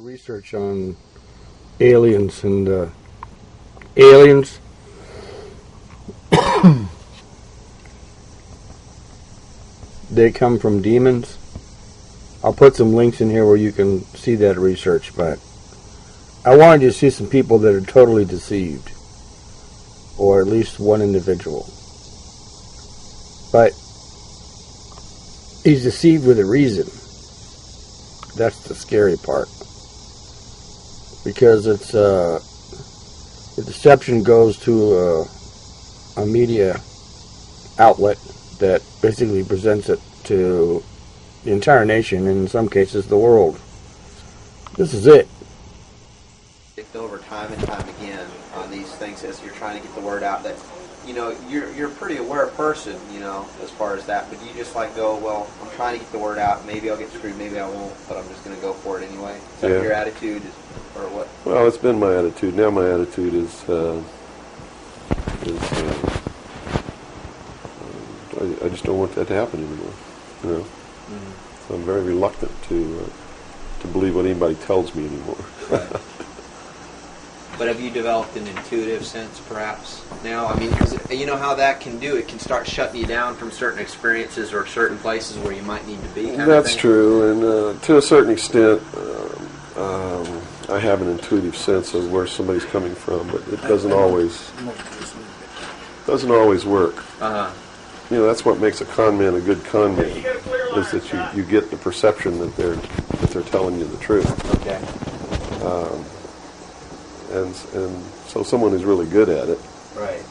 research on aliens and aliens. They come from demons. I'll put some links in here where you can see that research, but I wanted you to see some people that are totally deceived, or at least one individual. But he's deceived with a reason. That's the scary part, because it's the deception goes to a media outlet that basically presents it to the entire nation, and in some cases the world. This is it. Over time and time again on these things as you're trying to get the word out that, you know, you're a pretty aware person, you know, as far as that, but you just like go, well, I'm trying to get the word out, maybe I'll get screwed, maybe I won't, but I'm just going to go for it anyway. Is that your attitude, or what? Well, it's been my attitude. Now my attitude is I just don't want that to happen anymore, you know. Mm-hmm. So I'm very reluctant to believe what anybody tells me anymore. Right. But have you developed an intuitive sense, perhaps, now? I mean, because you know how that can do. It can start shutting you down from certain experiences or certain places where you might need to be. That's true, and to a certain extent, I have an intuitive sense of where somebody's coming from, but it doesn't always work. Uh-huh. You know, that's what makes a con man a good con man, is that you get the perception that they're telling you the truth. Okay. And so someone who's really good at it, right,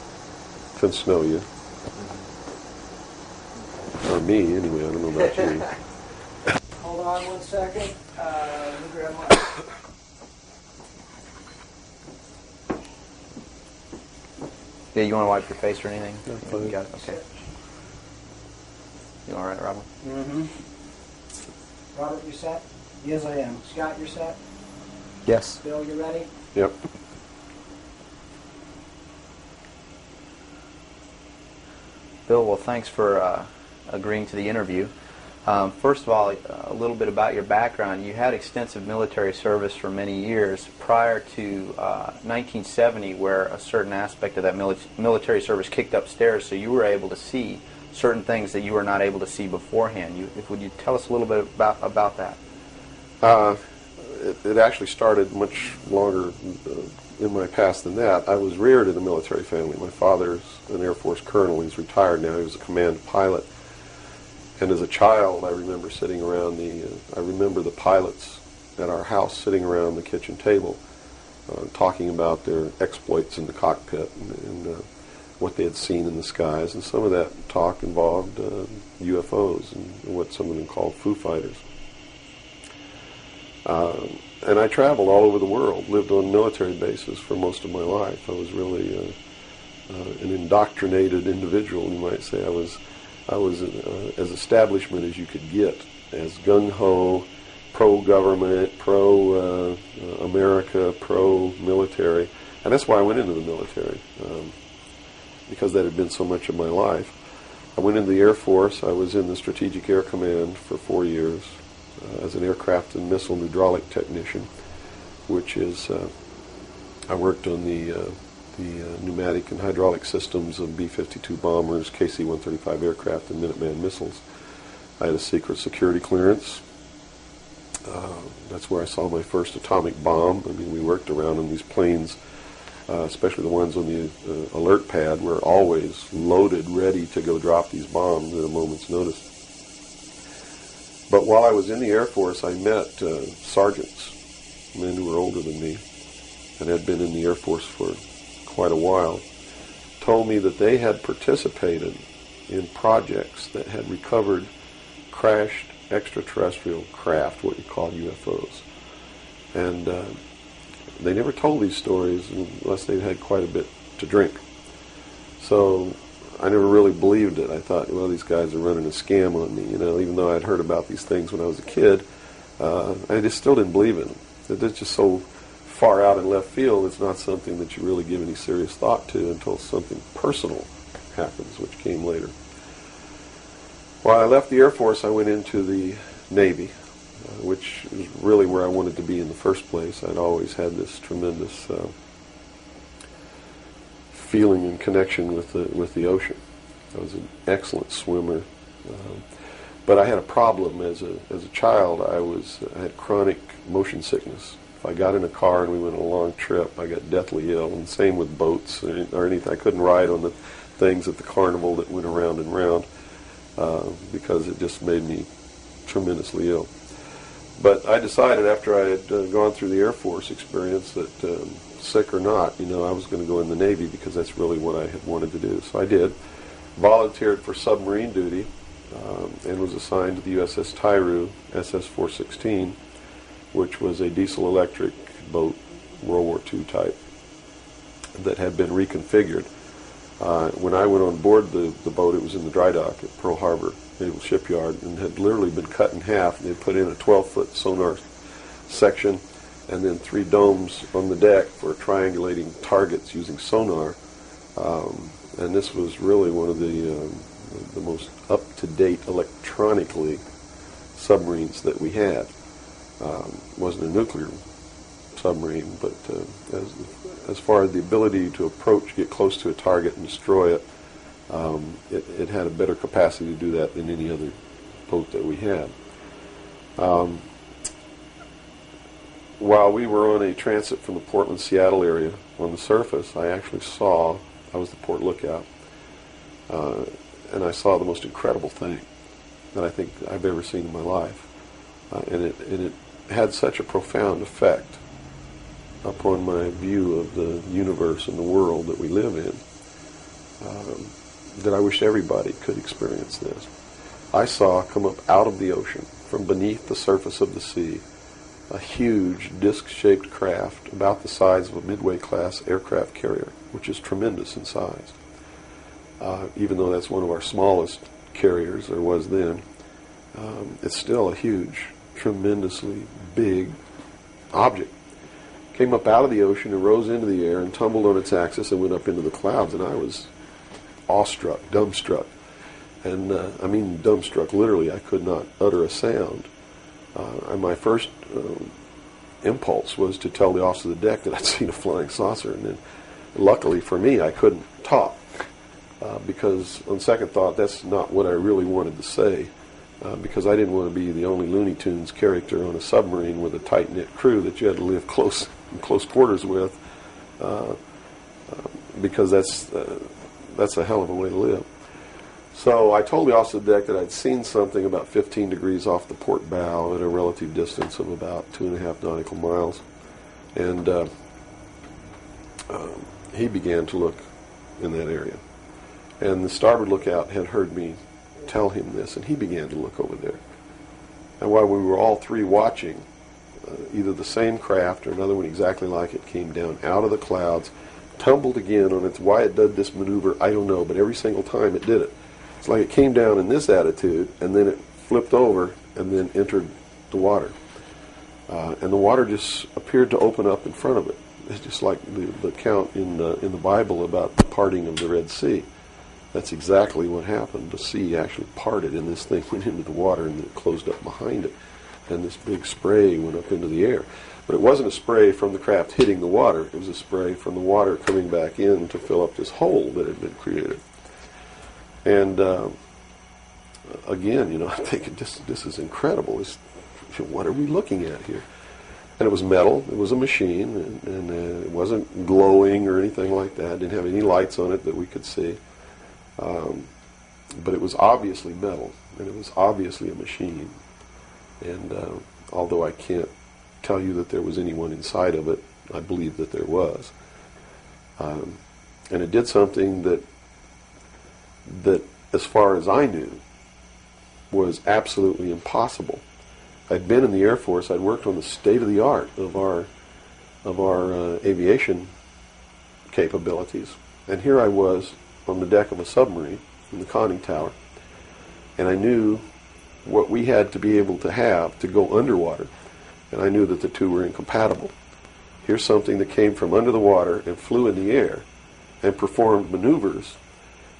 can snow you. Or me, anyway. I don't know about you. Hold on 1 second. Let me grab my... Yeah, you want to wipe your face or anything? No, you got it? Okay. You all right, Robert? Mm-hmm. Robert, you set? Yes, I am. Scott, you're set? Yes. Bill, you ready? Yep. Bill, well, thanks for agreeing to the interview. First of all, a little bit about your background. You had extensive military service for many years prior to 1970, where a certain aspect of that military service kicked upstairs, so you were able to see certain things that you were not able to see beforehand. Would you tell us a little bit about that? It actually started much longer in my past than that. I was reared in a military family. My father's an Air Force colonel. He's retired now. He was a command pilot. And as a child, I remember sitting around I remember the pilots at our house sitting around the kitchen table talking about their exploits in the cockpit and what they had seen in the skies. And some of that talk involved UFOs and what some of them called Foo Fighters. And I traveled all over the world, lived on military bases for most of my life. I was really an indoctrinated individual, you might say. I was as establishment as you could get, as gung-ho, pro-government, pro-America, pro-military. And that's why I went into the military, because that had been so much of my life. I went into the Air Force. I was in the Strategic Air Command for 4 years as an aircraft and missile hydraulic technician, which is, I worked on the pneumatic and hydraulic systems of B-52 bombers, KC-135 aircraft, and Minuteman missiles. I had a secret security clearance. That's where I saw my first atomic bomb. I mean, we worked around on these planes, especially the ones on the alert pad, were always loaded, ready to go drop these bombs at a moment's notice. But while I was in the Air Force, I met sergeants, men who were older than me, and had been in the Air Force for quite a while, told me that they had participated in projects that had recovered crashed extraterrestrial craft, what you call UFOs. And they never told these stories unless they'd had quite a bit to drink. So I never really believed it. I thought, well, these guys are running a scam on me, you know, even though I'd heard about these things when I was a kid. I just still didn't believe in them. They're just so far out in left field, it's not something that you really give any serious thought to until something personal happens, which came later. While I left the Air Force, I went into the Navy, which is really where I wanted to be in the first place. I'd always had this tremendous feeling and connection with the ocean. I was an excellent swimmer, but I had a problem as a child. I had chronic motion sickness. If I got in a car and we went on a long trip, I got deathly ill. And same with boats or anything. I couldn't ride on the things at the carnival that went around and round because it just made me tremendously ill. But I decided after I had gone through the Air Force experience that sick or not, I was going to go in the Navy because that's really what I had wanted to do. So I did. Volunteered for submarine duty and was assigned to the USS Tyru, SS-416, which was a diesel-electric boat, World War II type, that had been reconfigured. When I went on board the boat, it was in the dry dock at Pearl Harbor Naval Shipyard and had literally been cut in half. They put in a 12-foot sonar section and then 3 domes on the deck for triangulating targets using sonar. And this was really one of the most up-to-date electronically submarines that we had. Wasn't a nuclear submarine, but as far as the ability to approach, get close to a target and destroy it, it had a better capacity to do that than any other boat that we had. While we were on a transit from the Portland-Seattle area on the surface, I was the port lookout, and I saw the most incredible thing that I think I've ever seen in my life. And it had such a profound effect upon my view of the universe and the world that we live in that I wish everybody could experience this. I saw come up out of the ocean, from beneath the surface of the sea, a huge disc-shaped craft about the size of a Midway-class aircraft carrier, which is tremendous in size. Even though that's one of our smallest carriers, or was then, it's still a huge, tremendously big object. Came up out of the ocean and rose into the air and tumbled on its axis and went up into the clouds, and I was awestruck, dumbstruck. And I mean dumbstruck, literally. I could not utter a sound. And my first impulse was to tell the officer of the deck that I'd seen a flying saucer, and then luckily for me I couldn't talk because on second thought that's not what I really wanted to say, because I didn't want to be the only Looney Tunes character on a submarine with a tight-knit crew that you had to live in close quarters with, because that's a hell of a way to live. So I told the officer of the deck that I'd seen something about 15 degrees off the port bow at a relative distance of about 2.5 nautical miles. And he began to look in that area. And the starboard lookout had heard me tell him this, and he began to look over there. And while we were all three watching, either the same craft or another one exactly like it came down out of the clouds, tumbled again on its, why it did this maneuver, I don't know, but every single time it did it. It's like it came down in this attitude, and then it flipped over and then entered the water. And the water just appeared to open up in front of it. It's just like the account in the Bible about the parting of the Red Sea. That's exactly what happened. The sea actually parted, and this thing went into the water, and then it closed up behind it. And this big spray went up into the air. But it wasn't a spray from the craft hitting the water. It was a spray from the water coming back in to fill up this hole that had been created. And again, I'm thinking, this is incredible. What are we looking at here? And it was metal. It was a machine, and it wasn't glowing or anything like that. It didn't have any lights on it that we could see. But it was obviously metal, and it was obviously a machine. And although I can't tell you that there was anyone inside of it, I believe that there was. And it did something that, as far as I knew, was absolutely impossible. I'd been in the Air Force. I'd worked on the state-of-the-art of our aviation capabilities. And here I was on the deck of a submarine in the conning tower, and I knew what we had to be able to have to go underwater, and I knew that the two were incompatible. Here's something that came from under the water and flew in the air and performed maneuvers,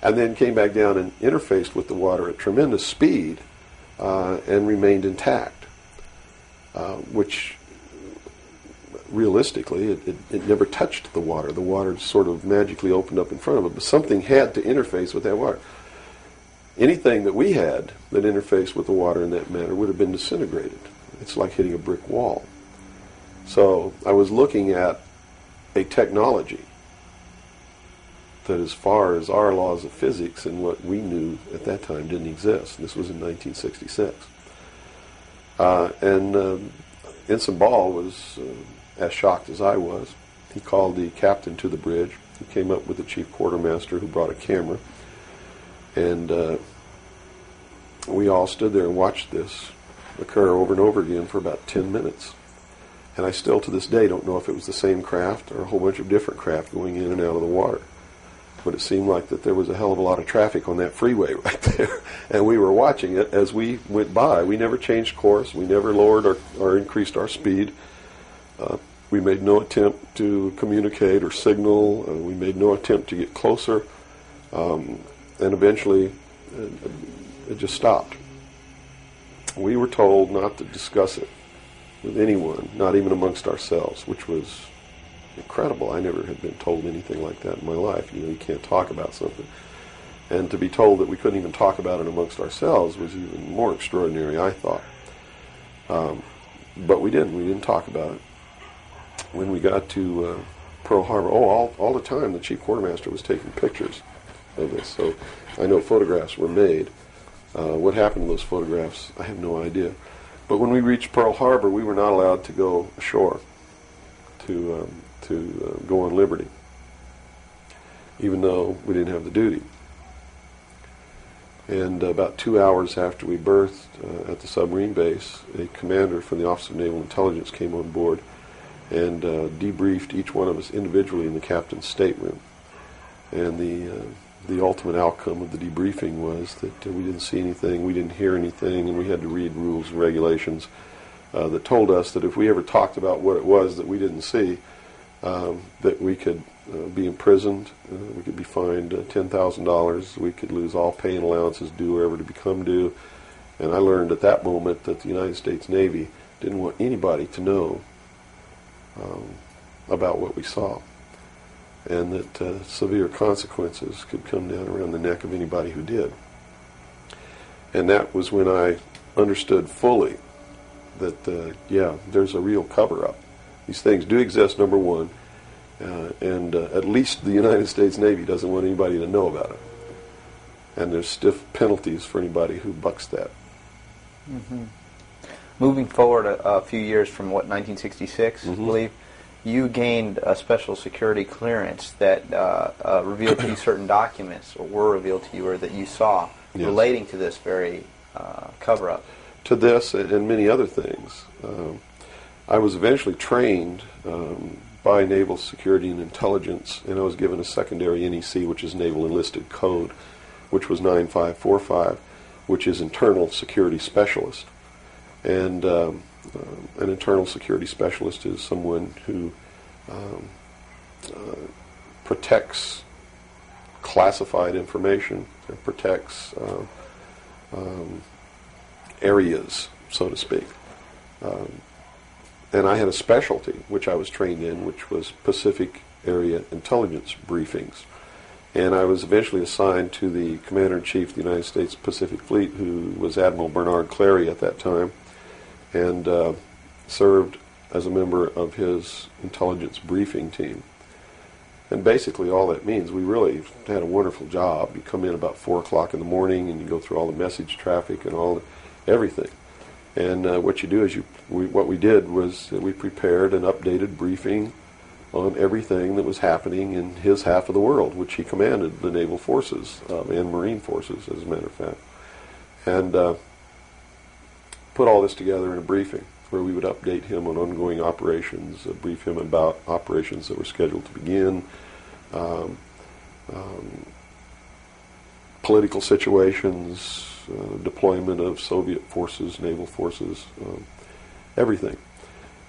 and then came back down and interfaced with the water at tremendous speed and remained intact. which realistically it never touched the water. The water sort of magically opened up in front of it, but something had to interface with that water. Anything that we had that interfaced with the water in that manner would have been disintegrated. It's like hitting a brick wall. So I was looking at a technology that, as far as our laws of physics and what we knew at that time, didn't exist. This was in 1966. Ensign Ball was as shocked as I was. He called the captain to the bridge. He came up with the chief quartermaster, who brought a camera. And we all stood there and watched this occur over and over again for about 10 minutes. And I still, to this day, don't know if it was the same craft or a whole bunch of different craft going in and out of the water. But it seemed like that there was a hell of a lot of traffic on that freeway right there. And we were watching it as we went by. We never changed course. We never lowered or increased our speed. We made no attempt to communicate or signal. We made no attempt to get closer. And eventually, it just stopped. We were told not to discuss it with anyone, not even amongst ourselves, which was incredible. I never had been told anything like that in my life. You can't talk about something. And to be told that we couldn't even talk about it amongst ourselves was even more extraordinary, I thought. But we didn't. We didn't talk about it. When we got to Pearl Harbor, all the time the chief quartermaster was taking pictures of this. So I know photographs were made. What happened to those photographs, I have no idea. But when we reached Pearl Harbor, we were not allowed to go ashore to go on liberty, even though we didn't have the duty. And about 2 hours after we berthed at the submarine base, a commander from the Office of Naval Intelligence came on board and debriefed each one of us individually in the captain's stateroom. And the ultimate outcome of the debriefing was that we didn't see anything, we didn't hear anything, and we had to read rules and regulations that told us that if we ever talked about what it was that we didn't see, that we could be imprisoned, we could be fined $10,000, we could lose all pay and allowances due or ever to become due. And I learned at that moment that the United States Navy didn't want anybody to know about what we saw, and that severe consequences could come down around the neck of anybody who did. And that was when I understood fully that, yeah, there's a real cover-up. These things do exist, number one, and at least the United States Navy doesn't want anybody to know about it. And there's stiff penalties for anybody who bucks that. Mm-hmm. Moving forward a few years from, 1966, I believe, you gained a special security clearance that revealed to you certain documents, or were revealed to you, or that you saw, yes, relating to this very cover-up. To this and many other things. I was eventually trained by Naval Security and Intelligence, and I was given a secondary NEC, which is Naval Enlisted Code, which was 9545, which is Internal Security Specialist. And an internal security specialist is someone who protects classified information and protects areas, so to speak. And I had a specialty, which I was trained in, which was Pacific Area Intelligence Briefings. And I was eventually assigned to the Commander-in-Chief of the United States Pacific Fleet, who was Admiral Bernard Clary at that time, and served as a member of his intelligence briefing team. And basically all that means, we really had a wonderful job. You come in about 4 o'clock in the morning and you go through all the message traffic and everything. And what you do is what we did was that we prepared an updated briefing on everything that was happening in his half of the world, which he commanded the naval forces and marine forces, as a matter of fact. And put all this together in a briefing where we would update him on ongoing operations, brief him about operations that were scheduled to begin, political situations, deployment of Soviet forces, naval forces, everything.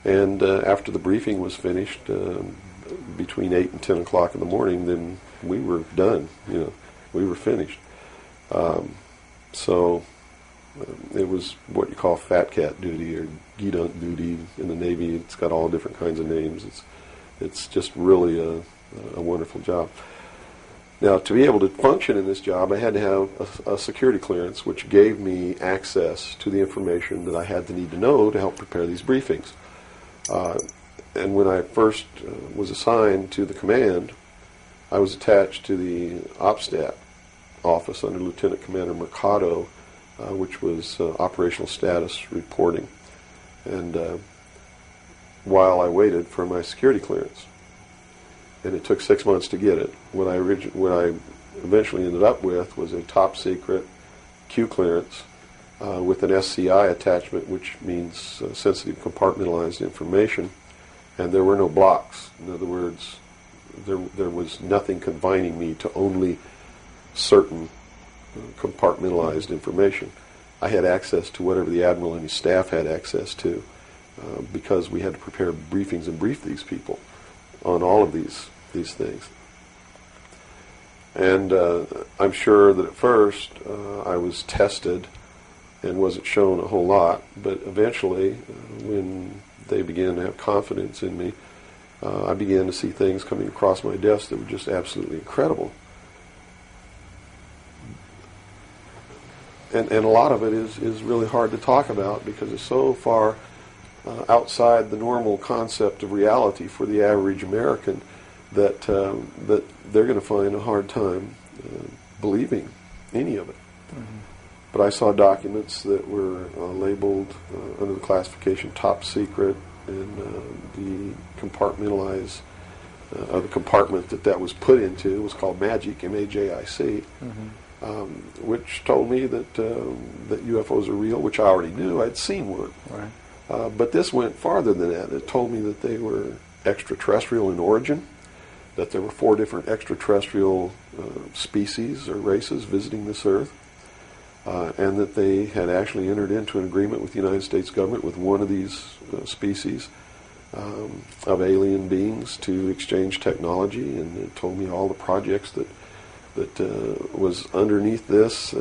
And after the briefing was finished, between 8 and 10 o'clock in the morning, then we were done. We were finished. So It was what you call fat cat duty or gedunk duty in the Navy. It's got all different kinds of names. It's just really a wonderful job. Now, to be able to function in this job, I had to have a security clearance, which gave me access to the information that I had to need to know to help prepare these briefings. And when I first was assigned to the command, I was attached to the OPSTAT office under Lieutenant Commander Mercado, which was operational status reporting. And while I waited for my security clearance, and it took 6 months to get it. What I eventually ended up with was a top secret Q clearance with an SCI attachment, which means sensitive compartmentalized information, and there were no blocks. In other words, there was nothing confining me to only certain compartmentalized information. I had access to whatever the admiral and his staff had access to because we had to prepare briefings and brief these people on all of these things. And I'm sure that at first I was tested and wasn't shown a whole lot, but eventually when they began to have confidence in me, I began to see things coming across my desk that were just absolutely incredible. And a lot of it is really hard to talk about because it's so far outside the normal concept of reality for the average American that they're going to find a hard time believing any of it. Mm-hmm. But I saw documents that were labeled under the classification top secret, and the compartmentalized the compartment that was put into was called MAGIC, M-A-J-I-C, mm-hmm. Which told me that UFOs are real, which I already knew. I'd seen one. Right. But this went farther than that. It told me that they were extraterrestrial in origin, that there were 4 different extraterrestrial species or races visiting this Earth, and that they had actually entered into an agreement with the United States government with one of these species of alien beings to exchange technology, and it told me all the projects that was underneath this.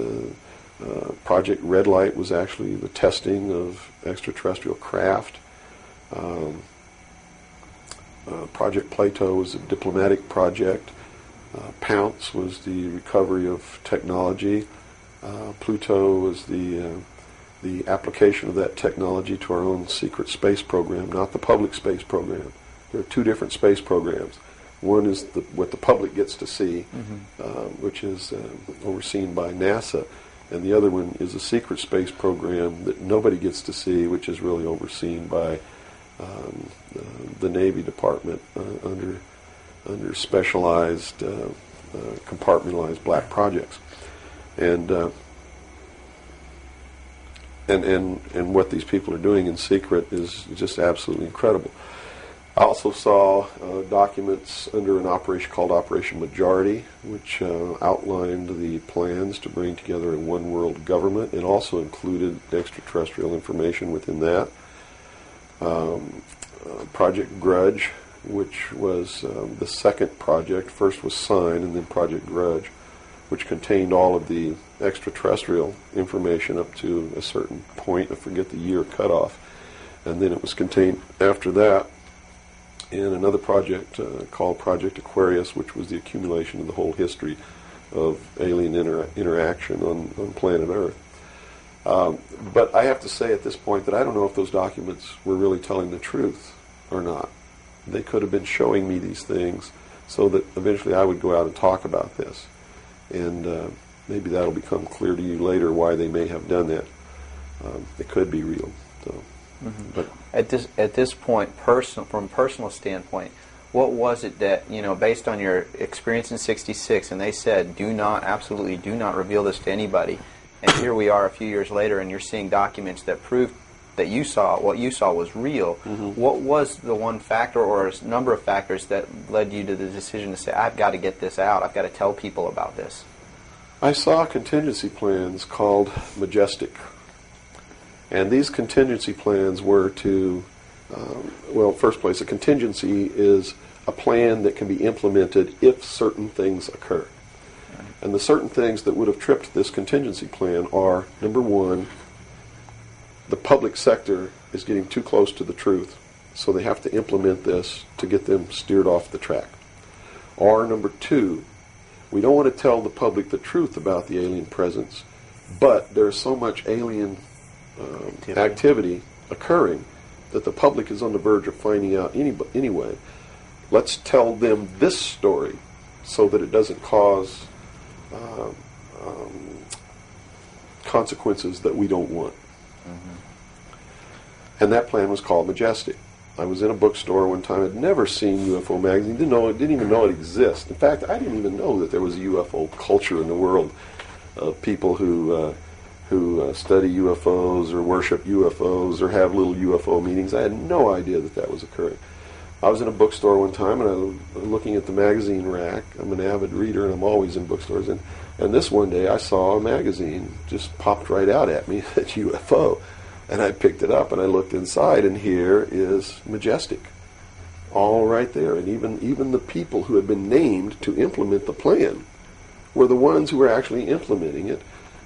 Project Red Light was actually the testing of extraterrestrial craft. Project Plato was a diplomatic project. Pounce was the recovery of technology. Pluto was the application of that technology to our own secret space program, not the public space program. There are 2 different space programs. One is what the public gets to see, mm-hmm. Which is overseen by NASA, and the other one is a secret space program that nobody gets to see, which is really overseen by the Navy Department under specialized, compartmentalized black projects, and what these people are doing in secret is just absolutely incredible. I also saw documents under an operation called Operation Majority, which outlined the plans to bring together a one-world government, and also included extraterrestrial information within that. Project Grudge, which was the second project. First was Sign, and then Project Grudge, which contained all of the extraterrestrial information up to a certain point. I forget the year cutoff. And then it was contained after that in another project called Project Aquarius, which was the accumulation of the whole history of alien interaction on planet Earth. But I have to say at this point that I don't know if those documents were really telling the truth or not. They could have been showing me these things so that eventually I would go out and talk about this. And maybe that'll become clear to you later why they may have done that. It could be real. So, mm-hmm. But at this point, from a personal standpoint, what was it that, based on your experience in '66, and they said, absolutely do not reveal this to anybody, and here we are a few years later, and you're seeing documents that prove that what you saw was real. Mm-hmm. What was the one factor or a number of factors that led you to the decision to say, I've got to get this out, I've got to tell people about this? I saw contingency plans called Majestic. And these contingency plans were to, first place, a contingency is a plan that can be implemented if certain things occur. And the certain things that would have tripped this contingency plan are, number one, the public sector is getting too close to the truth, so they have to implement this to get them steered off the track. Or number two, we don't want to tell the public the truth about the alien presence, but there's so much alien activity occurring that the public is on the verge of finding out anyway. Let's tell them this story so that it doesn't cause consequences that we don't want. And that plan was called Majestic. I was in a bookstore one time. I'd never seen UFO magazine. Didn't even know it existed. In fact, I didn't even know that there was a UFO culture in the world of people who study UFOs or worship UFOs or have little UFO meetings. I had no idea that that was occurring. I was in a bookstore one time and I was looking at the magazine rack. I'm an avid reader and I'm always in bookstores. And this one day I saw a magazine just popped right out at me, at UFO. And I picked it up and I looked inside, and here is Majestic, all right there. And even the people who had been named to implement the plan were the ones who were actually implementing it.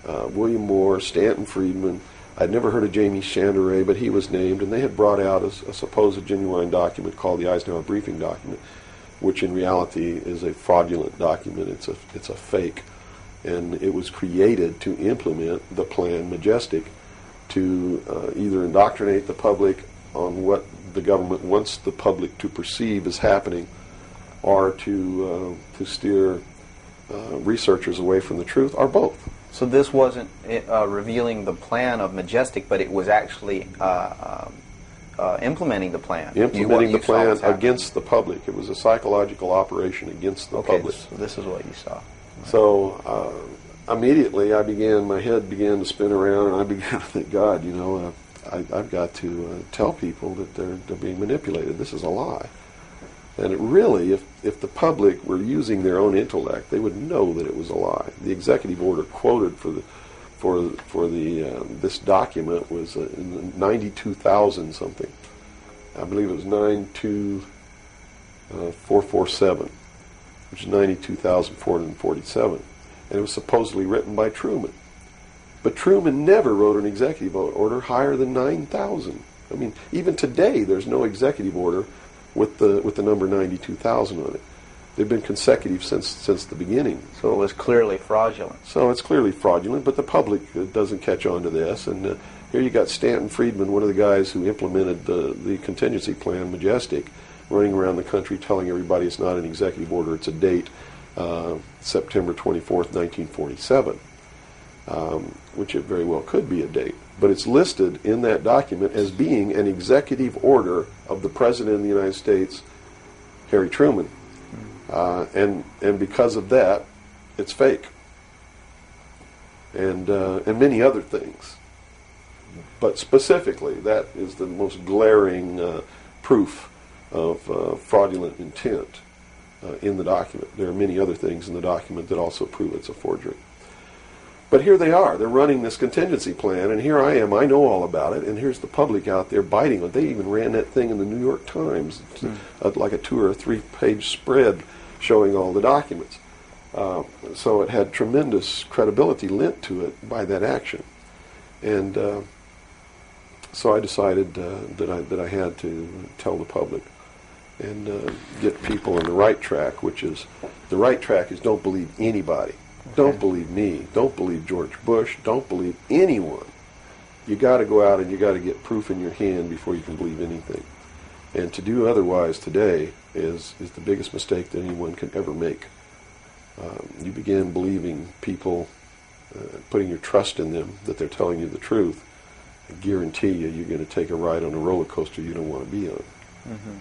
William Moore, Stanton Friedman. I'd never heard of Jamie Chanderay, but he was named, and they had brought out a supposed genuine document called the Eisenhower Briefing Document, which in reality is a fraudulent document. It's a fake, and it was created to implement the plan Majestic, to either indoctrinate the public on what the government wants the public to perceive as happening, or to steer researchers away from the truth, or both. So this wasn't revealing the plan of Majestic, but it was actually implementing the plan. Implementing the plan against the public. It was a psychological operation against the public. So this is what you saw. So immediately my head began to spin around, and I began to think, God, I've got to tell people that they're being manipulated. This is a lie. And it really, if the public were using their own intellect, they would know that it was a lie. The executive order quoted for this document was 92,000 something. I believe it was 92447, which is 92,447. And it was supposedly written by Truman. But Truman never wrote an executive order higher than 9,000. I mean, even today, there's no executive order with the number 92,000 on it. They've been consecutive since the beginning. So it was clearly fraudulent. So it's clearly fraudulent, but the public doesn't catch on to this. And here you got Stanton Friedman, one of the guys who implemented the contingency plan, Majestic, running around the country telling everybody it's not an executive order, it's a date, September 24th, 1947, which it very well could be a date. But it's listed in that document as being an executive order of the President of the United States, Harry Truman. And because of that, it's fake. And many other things. But specifically, that is the most glaring proof of fraudulent intent in the document. There are many other things in the document that also prove it's a forgery. But here they are. They're running this contingency plan, and here I am. I know all about it, and here's the public out there biting it. They even ran that thing in the New York Times, like a 2 or 3 page spread showing all the documents. So it had tremendous credibility lent to it by that action. And so I decided that I had to tell the public and get people on the right track, which is, the right track is don't believe anybody. Okay. Don't believe me. Don't believe George Bush. Don't believe anyone. You got to go out and you got to get proof in your hand before you can believe anything. And to do otherwise today is the biggest mistake that anyone can ever make. You begin believing people, putting your trust in them, that they're telling you the truth. I guarantee you're going to take a ride on a roller coaster you don't want to be on. Mm-hmm.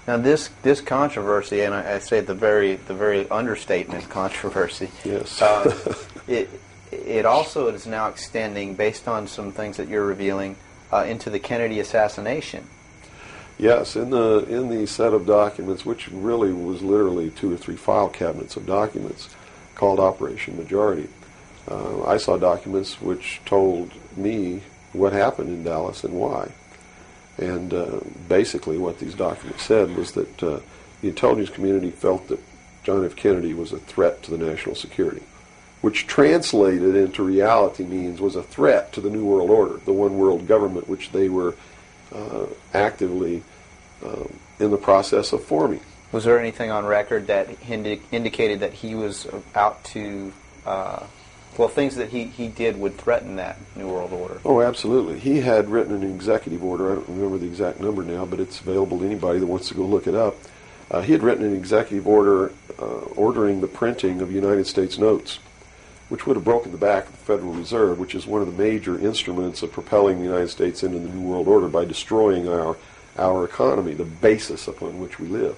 Now this controversy, and I say the very understatement controversy. Yes. It also is now extending, based on some things that you're revealing, into the Kennedy assassination. Yes, in the set of documents, which really was literally 2 or 3 file cabinets of documents, called Operation Majority. I saw documents which told me what happened in Dallas and why. And basically what these documents said was that the intelligence community felt that John F. Kennedy was a threat to the national security, which translated into reality means was a threat to the New World Order, the one world government which they were actively in the process of forming. Was there anything on record that indicated that he was out to, things that he did would threaten that New World Order? Oh, absolutely. He had written an executive order. I don't remember the exact number now, but it's available to anybody that wants to go look it up. He had written an executive order ordering the printing of United States notes, which would have broken the back of the Federal Reserve, which is one of the major instruments of propelling the United States into the New World Order by destroying our economy, the basis upon which we live,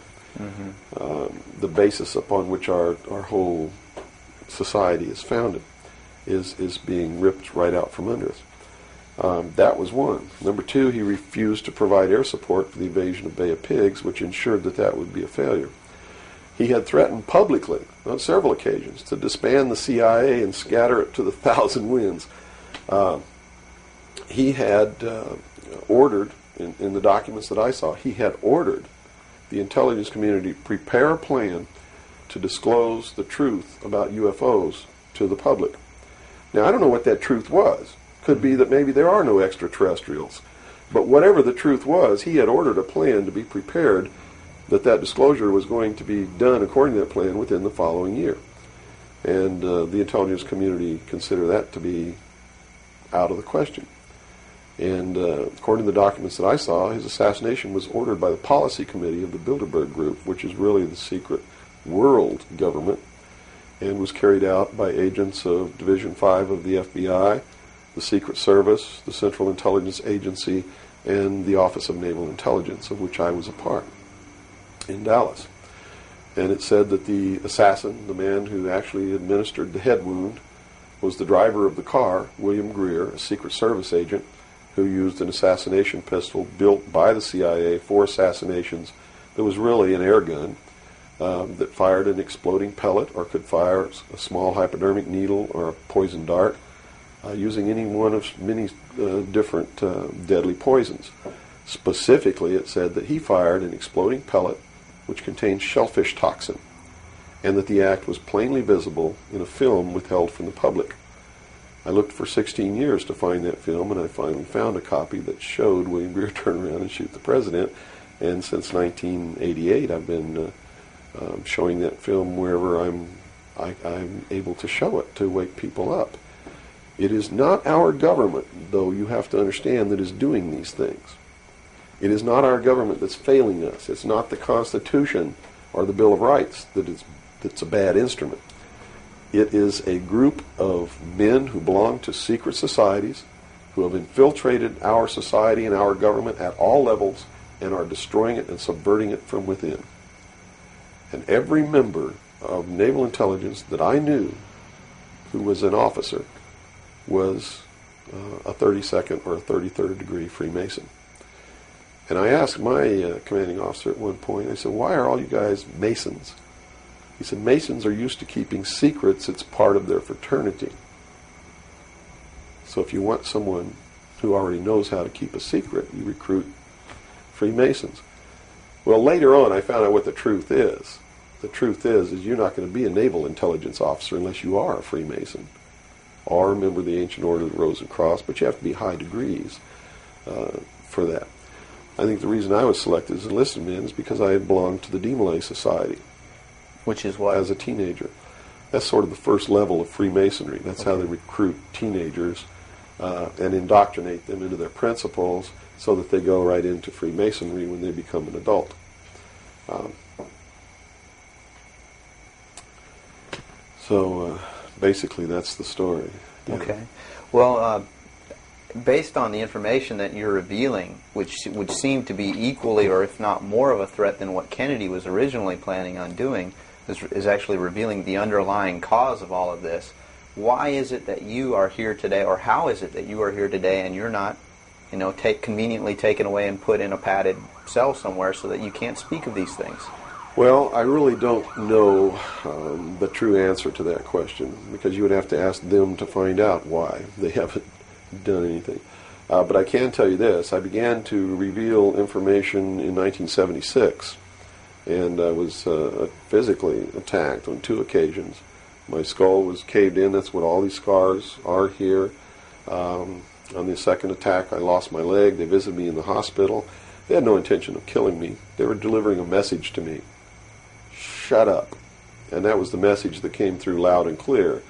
the basis upon which our whole society is founded, is being ripped right out from under us. That was one. Number two, he refused to provide air support for the invasion of Bay of Pigs, which ensured that that would be a failure. He had threatened publicly on several occasions to disband the CIA and scatter it to the thousand winds. He had ordered, in the documents that I saw, he had ordered the intelligence community prepare a plan to disclose the truth about UFOs to the public. Now, I don't know what that truth was. Could be that maybe there are no extraterrestrials. But whatever the truth was, he had ordered a plan to be prepared that disclosure was going to be done according to that plan within the following year. And the intelligence community consider that to be out of the question. And according to the documents that I saw, his assassination was ordered by the policy committee of the Bilderberg Group, which is really the secret world government, and was carried out by agents of Division 5 of the FBI, the Secret Service, the Central Intelligence Agency, and the Office of Naval Intelligence, of which I was a part, in Dallas. And it said that the assassin, the man who actually administered the head wound, was the driver of the car, William Greer, a Secret Service agent, who used an assassination pistol built by the CIA for assassinations that was really an air gun that fired an exploding pellet or could fire a small hypodermic needle or a poison dart, using any one of many different deadly poisons. Specifically, it said that he fired an exploding pellet which contained shellfish toxin, and that the act was plainly visible in a film withheld from the public. I looked for 16 years to find that film, and I finally found a copy that showed William Greer turn around and shoot the president. And since 1988, I've been showing that film wherever I'm able to show it to wake people up. It is not our government, though you have to understand, that is doing these things. It is not our government that's failing us. It's not the Constitution or the Bill of Rights that's a bad instrument. It is a group of men who belong to secret societies who have infiltrated our society and our government at all levels and are destroying it and subverting it from within. And every member of naval intelligence that I knew who was an officer was a 32nd or a 33rd degree Freemason. And I asked my commanding officer at one point, I said, why are all you guys Masons? He said, Masons are used to keeping secrets. It's part of their fraternity. So if you want someone who already knows how to keep a secret, you recruit Freemasons. Well, later on, I found out what the truth is. The truth is you're not going to be a naval intelligence officer unless you are a Freemason or a member of the Ancient Order of the Rose and Cross, but you have to be high degrees for that. I think the reason I was selected as an enlisted man is because I had belonged to the Demolay Society. Which is what? As a teenager. That's sort of the first level of Freemasonry. That's how they recruit teenagers and indoctrinate them into their principles so that they go right into Freemasonry when they become an adult. So basically that's the story. Yeah. Okay. Well, based on the information that you're revealing, which would seem to be equally or if not more of a threat than what Kennedy was originally planning on doing, is actually revealing the underlying cause of all of this. Why is it that you are here today, or how is it that you are here today and you're not, conveniently taken away and put in a padded cell somewhere so that you can't speak of these things? Well, I really don't know the true answer to that question, because you would have to ask them to find out why they haven't done anything. But I can tell you this. I began to reveal information in 1976, and I was physically attacked on 2 occasions My skull was caved in. That's what all these scars are here. On the second attack, I lost my leg. They visited me in the hospital. They had no intention of killing me. They were delivering a message to me. Shut up. And that was the message that came through loud and clear.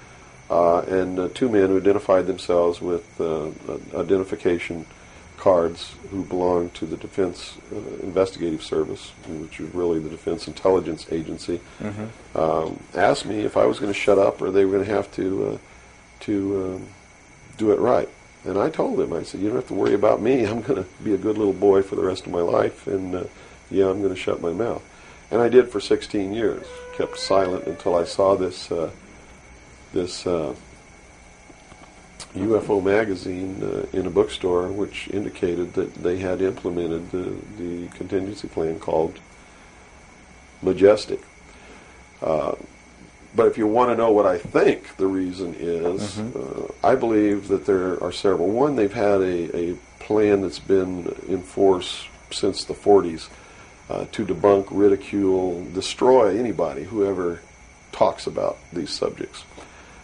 And two men who identified themselves with identification cards who belonged to the Defense Investigative Service, which is really the Defense Intelligence Agency, asked me if I was going to shut up or they were going to have to do it right. And I told them, I said, you don't have to worry about me. I'm going to be a good little boy for the rest of my life, and yeah, I'm going to shut my mouth. And I did for 16 years. Kept silent until I saw this UFO magazine in a bookstore, which indicated that they had implemented the contingency plan called Majestic. But if you want to know what I think the reason is, I believe that there are several. One, they've had a plan that's been in force since the 40s to debunk, ridicule, destroy anybody who ever talks about these subjects.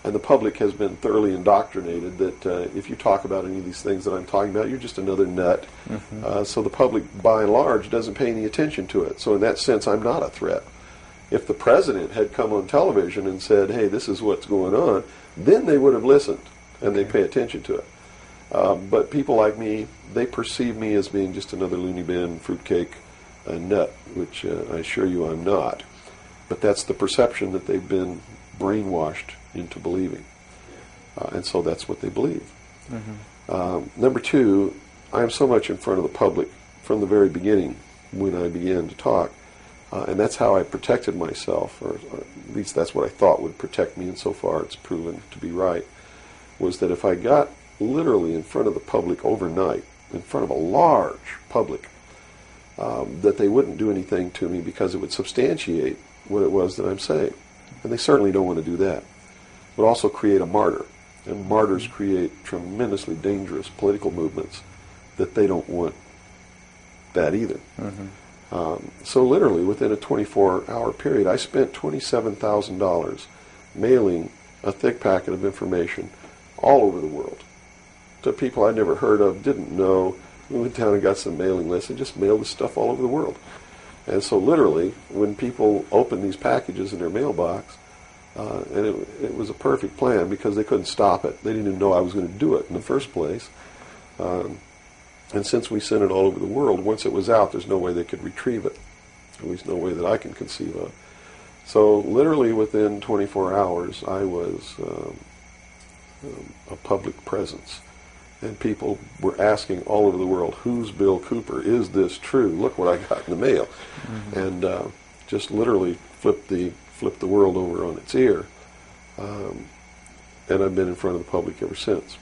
And the public has been thoroughly indoctrinated that if you talk about any of these things that I'm talking about, you're just another nut. So the public, by and large, doesn't pay any attention to it. So in that sense, I'm not a threat. If the president had come on television and said, hey, this is what's going on, then they would have listened and they pay attention to it. But people like me, they perceive me as being just another loony bin, fruitcake, nut, which I assure you I'm not. But that's the perception that they've been brainwashed into believing. And so that's what they believe. Number two, I am so much in front of the public from the very beginning when I began to talk. And that's how I protected myself, or at least that's what I thought would protect me, and so far it's proven to be right, was that if I got literally in front of the public overnight, in front of a large public, that they wouldn't do anything to me because it would substantiate what it was that I'm saying. And they certainly don't want to do that. It would also create a martyr. And martyrs create tremendously dangerous political movements that they don't want that either. So literally within a 24-hour period, I spent $27,000 mailing a thick packet of information all over the world to people I'd never heard of, didn't know. We went down and got some mailing lists and just mailed this stuff all over the world. And so literally, when people opened these packages in their mailbox, and it was a perfect plan because they couldn't stop it. They didn't even know I was going to do it in the first place. And since we sent it all over the world, once it was out, there's no way they could retrieve it. At least no way that I can conceive of. So literally within 24 hours, I was a public presence. And people were asking all over the world, who's Bill Cooper? Is this true? Look what I got in the mail. And just literally flipped the world over on its ear. And I've been in front of the public ever since.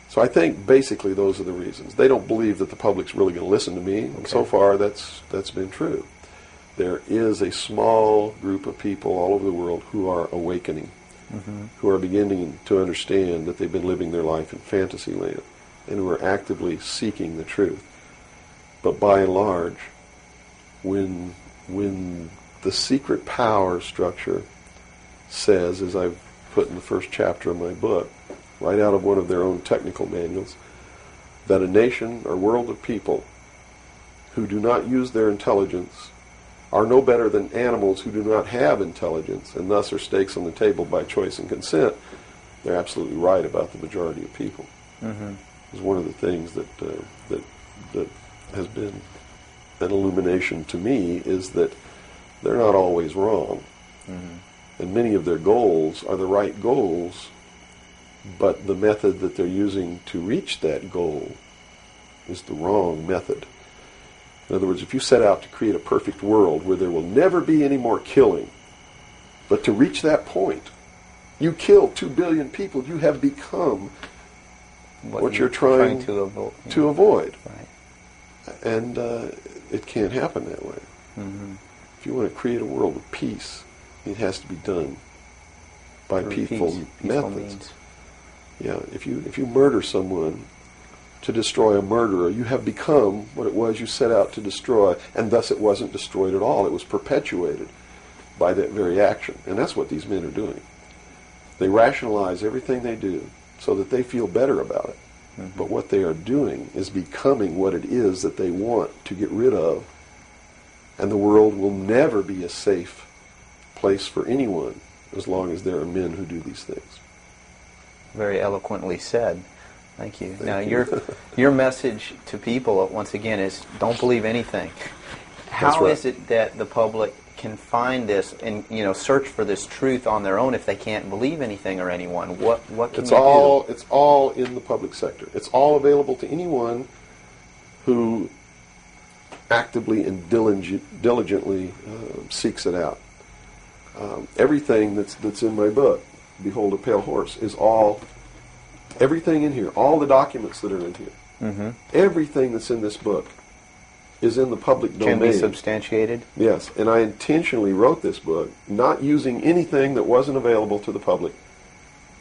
So I think basically those are the reasons. They don't believe that the public's really going to listen to me. And so far that's been true. There is a small group of people all over the world who are awakening, who are beginning to understand that they've been living their life in fantasy land, and who are actively seeking the truth. But by and large, when the secret power structure says, as I've put in the first chapter of my book, right out of one of their own technical manuals, that a nation or world of people who do not use their intelligence are no better than animals who do not have intelligence, and thus are stakes on the table by choice and consent. They're absolutely right about the majority of people. It's one of the things that has been an illumination to me, is that they're not always wrong. And many of their goals are the right goals, but the method that they're using to reach that goal is the wrong method. In other words, if you set out to create a perfect world where there will never be any more killing, but to reach that point, you kill 2 billion people, you have become what you're trying to avoid. Right. And it can't happen that way. If you want to create a world of peace, it has to be done by peaceful methods. Yeah, if you murder someone to destroy a murderer, you have become what it was you set out to destroy, and thus it wasn't destroyed at all. It was perpetuated by that very action. And that's what these men are doing. They rationalize everything they do so that they feel better about it. Mm-hmm. But what they are doing is becoming what it is that they want to get rid of. And the world will never be a safe place for anyone as long as there are men who do these things. Very eloquently said. Thank you. Now, you. your message to people, once again, is don't believe anything. How right. is it that the public can find this and search for this truth on their own if they can't believe anything or anyone? What can It's you all do? it's all in the public sector. It's all available to anyone who actively and diligently seeks it out. Everything that's in my book, Behold a Pale Horse, is all, everything in here, all the documents that are in here, Mm-hmm. everything that's in this book is in the public domain. Can be substantiated? Yes, and I intentionally wrote this book not using anything that wasn't available to the public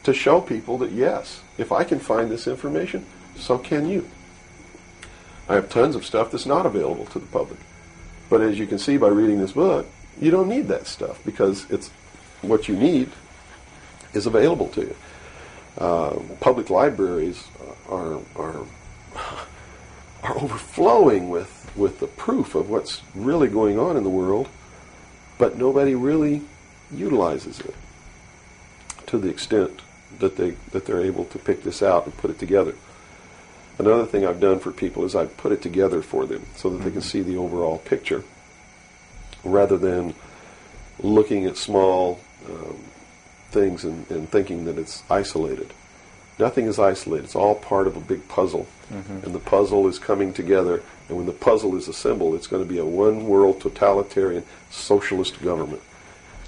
to show people that, yes, if I can find this information, so can you. I have tons of stuff that's not available to the public. But as you can see by reading this book, you don't need that stuff because it's what you need is available to you. Public libraries are overflowing with the proof of what's really going on in the world, but nobody really utilizes it to the extent that they're able to pick this out and put it together. Another thing I've done for people is I've put it together for them so that they can see the overall picture rather than looking at small things and thinking that it's isolated. Nothing is isolated. It's all part of a big puzzle. Mm-hmm. And the puzzle is coming together. And when the puzzle is assembled, it's going to be a one-world totalitarian socialist government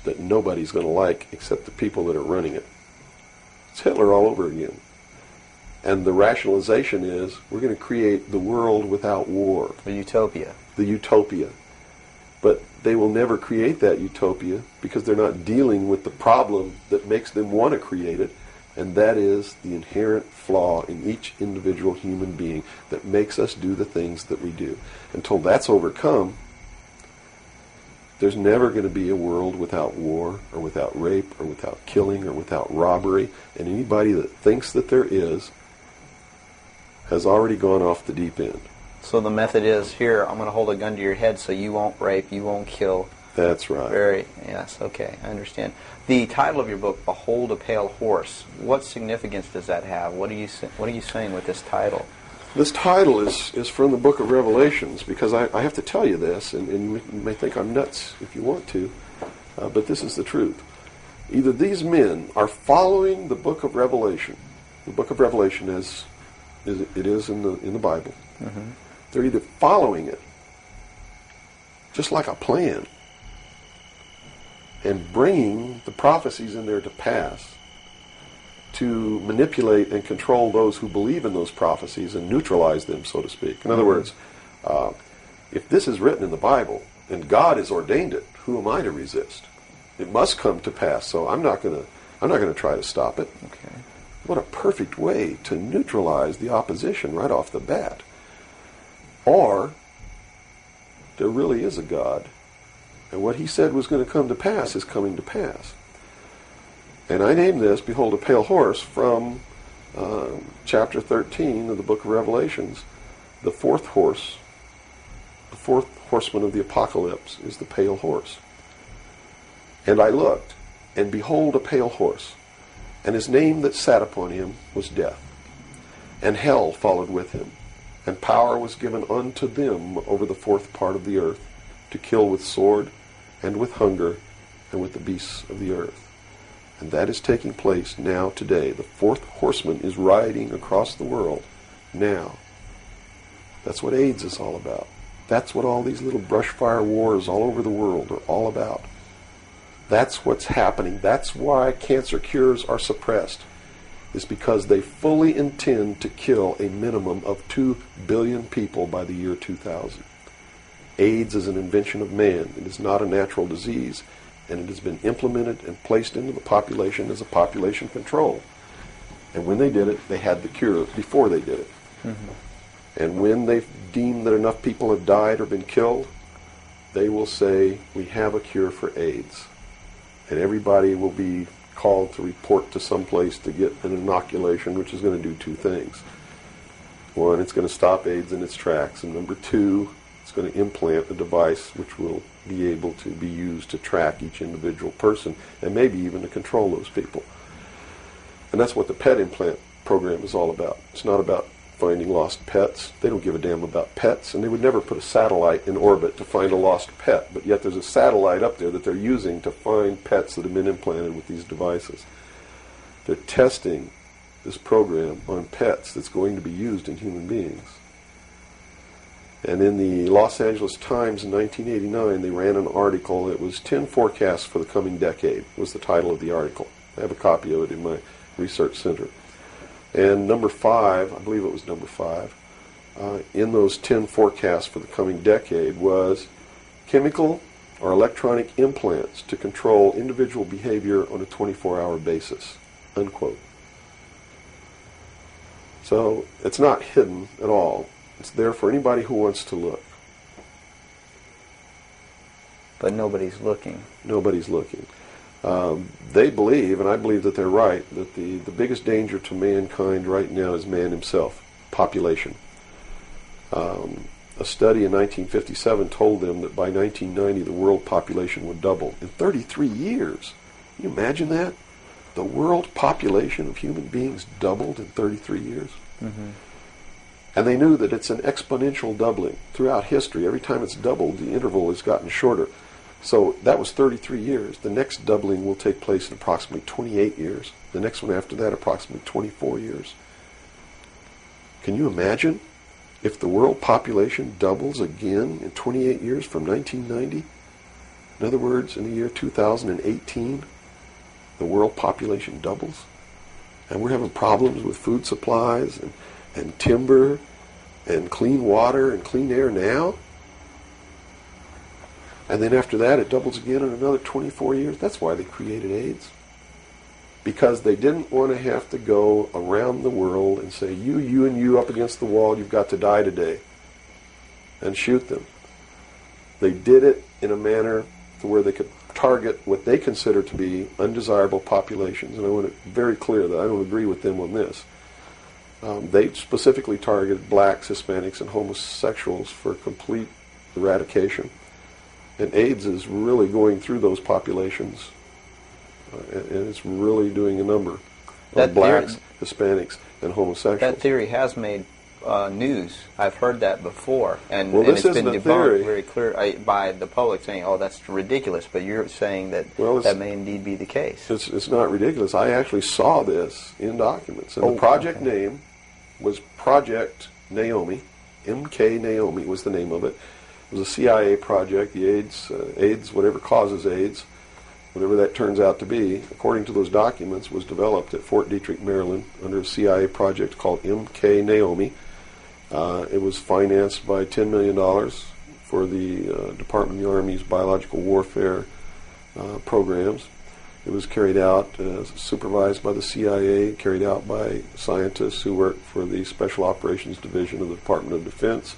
that nobody's going to like except the people that are running it. It's Hitler all over again. And the rationalization is we're going to create the world without war. The utopia. The utopia. But they will never create that utopia because they're not dealing with the problem that makes them want to create it, and that is the inherent flaw in each individual human being that makes us do the things that we do. Until that's overcome, there's never going to be a world without war or without rape or without killing or without robbery, and anybody that thinks that there is has already gone off the deep end. So the method is, here, I'm going to hold a gun to your head so you won't rape, you won't kill. That's right. Yes, okay, I understand. The title of your book, Behold a Pale Horse, what significance does that have? What are you saying with this title? This title is from the book of Revelations, because I have to tell you this, and you may think I'm nuts if you want to, but this is the truth. Either these men are following the book of Revelation, as it is in the Bible. Mm-hmm. They're either following it, just like a plan, and bringing the prophecies in there to pass to manipulate and control those who believe in those prophecies and neutralize them, so to speak. In other words, if this is written in the Bible and God has ordained it, who am I to resist? It must come to pass, so I'm not going to try to stop it. Okay. What a perfect way to neutralize the opposition right off the bat. Or there really is a God, and what he said was going to come to pass is coming to pass. And I named this, Behold a Pale Horse, from chapter 13 of the book of Revelations. The fourth horseman of the apocalypse is the pale horse. And I looked, and behold a pale horse, and his name that sat upon him was Death. And hell followed with him, and power was given unto them over the fourth part of the earth, to kill with sword, and with hunger, and with the beasts of the earth. And that is taking place now today. The fourth horseman is riding across the world now. That's what AIDS is all about. That's what all these little brush fire wars all over the world are all about. That's what's happening. That's why cancer cures are suppressed. Is because they fully intend to kill a minimum of 2 billion people by the year 2000. AIDS is an invention of man. It is not a natural disease, and it has been implemented and placed into the population as a population control. And when they did it, they had the cure before they did it. Mm-hmm. And when they deem that enough people have died or been killed, they will say, we have a cure for AIDS. And everybody will be called to report to some place to get an inoculation, which is going to do two things. One, it's going to stop AIDS in its tracks, and number two, it's going to implant a device which will be able to be used to track each individual person and maybe even to control those people. And that's what the pet implant program is all about. It's not about finding lost pets. They don't give a damn about pets, and they would never put a satellite in orbit to find a lost pet, but yet there's a satellite up there that they're using to find pets that have been implanted with these devices. They're testing this program on pets that's going to be used in human beings. And in the Los Angeles Times in 1989, they ran an article. It was 10 forecasts for the coming decade, was the title of the article. I have a copy of it in my research center. And number 5, I believe it was number 5, in those 10 forecasts for the coming decade was chemical or electronic implants to control individual behavior on a 24-hour basis, unquote. So it's not hidden at all. It's there for anybody who wants to look. But nobody's looking. Nobody's looking. They believe, and I believe that they're right, that the biggest danger to mankind right now is man himself, population. A study in 1957 told them that by 1990 the world population would double. In 33 years. Can you imagine that? The world population of human beings doubled in 33 years. Mm-hmm. And they knew that it's an exponential doubling. Throughout history, every time it's doubled, the interval has gotten shorter. So that was 33 years. The next doubling will take place in approximately 28 years. The next one after that, approximately 24 years. Can you imagine if the world population doubles again in 28 years from 1990? In other words, in the year 2018, the world population doubles. And we're having problems with food supplies and timber and clean water and clean air now. And then after that, it doubles again in another 24 years. That's why they created AIDS. Because they didn't want to have to go around the world and say, you, and you up against the wall, you've got to die today. And shoot them. They did it in a manner to where they could target what they consider to be undesirable populations. And I want to be very clear that I don't agree with them on this. They specifically targeted blacks, Hispanics, and homosexuals for complete eradication. And AIDS is really going through those populations, and it's really doing a number on blacks, Hispanics, and homosexuals. That theory has made news. I've heard that before, and this it's been isn't a debunked theory. very clear by the public, saying, "Oh, that's ridiculous." But you're saying that that may indeed be the case. It's not ridiculous. I actually saw this in documents, and the project name was Project Naomi. MK Naomi was the name of it. It was a CIA project. The AIDS, whatever causes AIDS, whatever that turns out to be, according to those documents, was developed at Fort Detrick, Maryland, under a CIA project called MK Naomi. It was financed by $10 million for the Department of the Army's biological warfare programs. It was carried out, supervised by the CIA, carried out by scientists who worked for the Special Operations Division of the Department of Defense.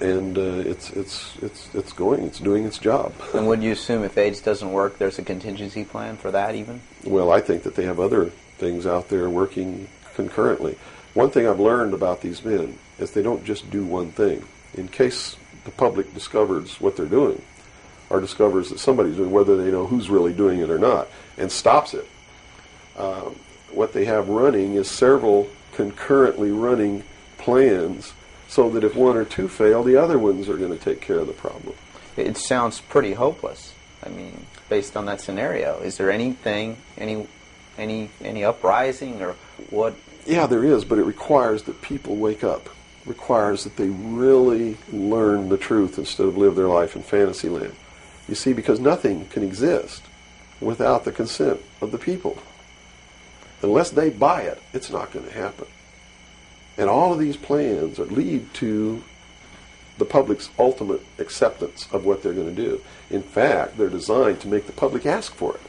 And it's doing its job. And would you assume if AIDS doesn't work, there's a contingency plan for that even? Well, I think that they have other things out there working concurrently. One thing I've learned about these men is they don't just do one thing. In case the public discovers what they're doing, or discovers that somebody's doing, whether they know who's really doing it or not, and stops it, what they have running is several concurrently running plans, so that if one or two fail, the other ones are going to take care of the problem. It sounds pretty hopeless. I mean, based on that scenario, is there anything, any uprising or what? Yeah, there is, but it requires that people wake up. It requires that they really learn the truth instead of live their life in fantasy land. You see, because nothing can exist without the consent of the people. Unless they buy it, it's not going to happen. And all of these plans lead to the public's ultimate acceptance of what they're going to do. In fact, they're designed to make the public ask for it.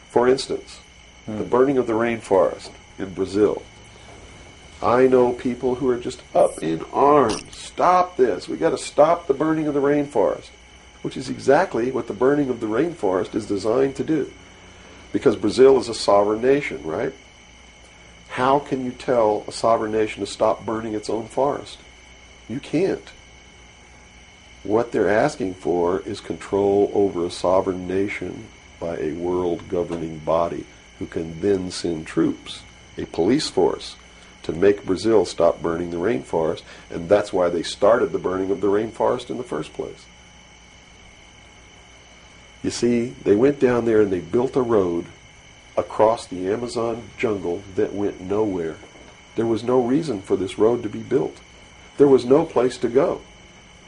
For instance, the burning of the rainforest in Brazil. I know people who are just up in arms. Stop this. We've got to stop the burning of the rainforest. which is exactly what the burning of the rainforest is designed to do. Because Brazil is a sovereign nation, right? How can you tell a sovereign nation to stop burning its own forest? You can't. What they're asking for is control over a sovereign nation by a world governing body who can then send troops, a police force, to make Brazil stop burning the rainforest, and that's why they started the burning of the rainforest in the first place. You see, they went down there and they built a road across the Amazon jungle that went nowhere. There was no reason for this road to be built. There was no place to go.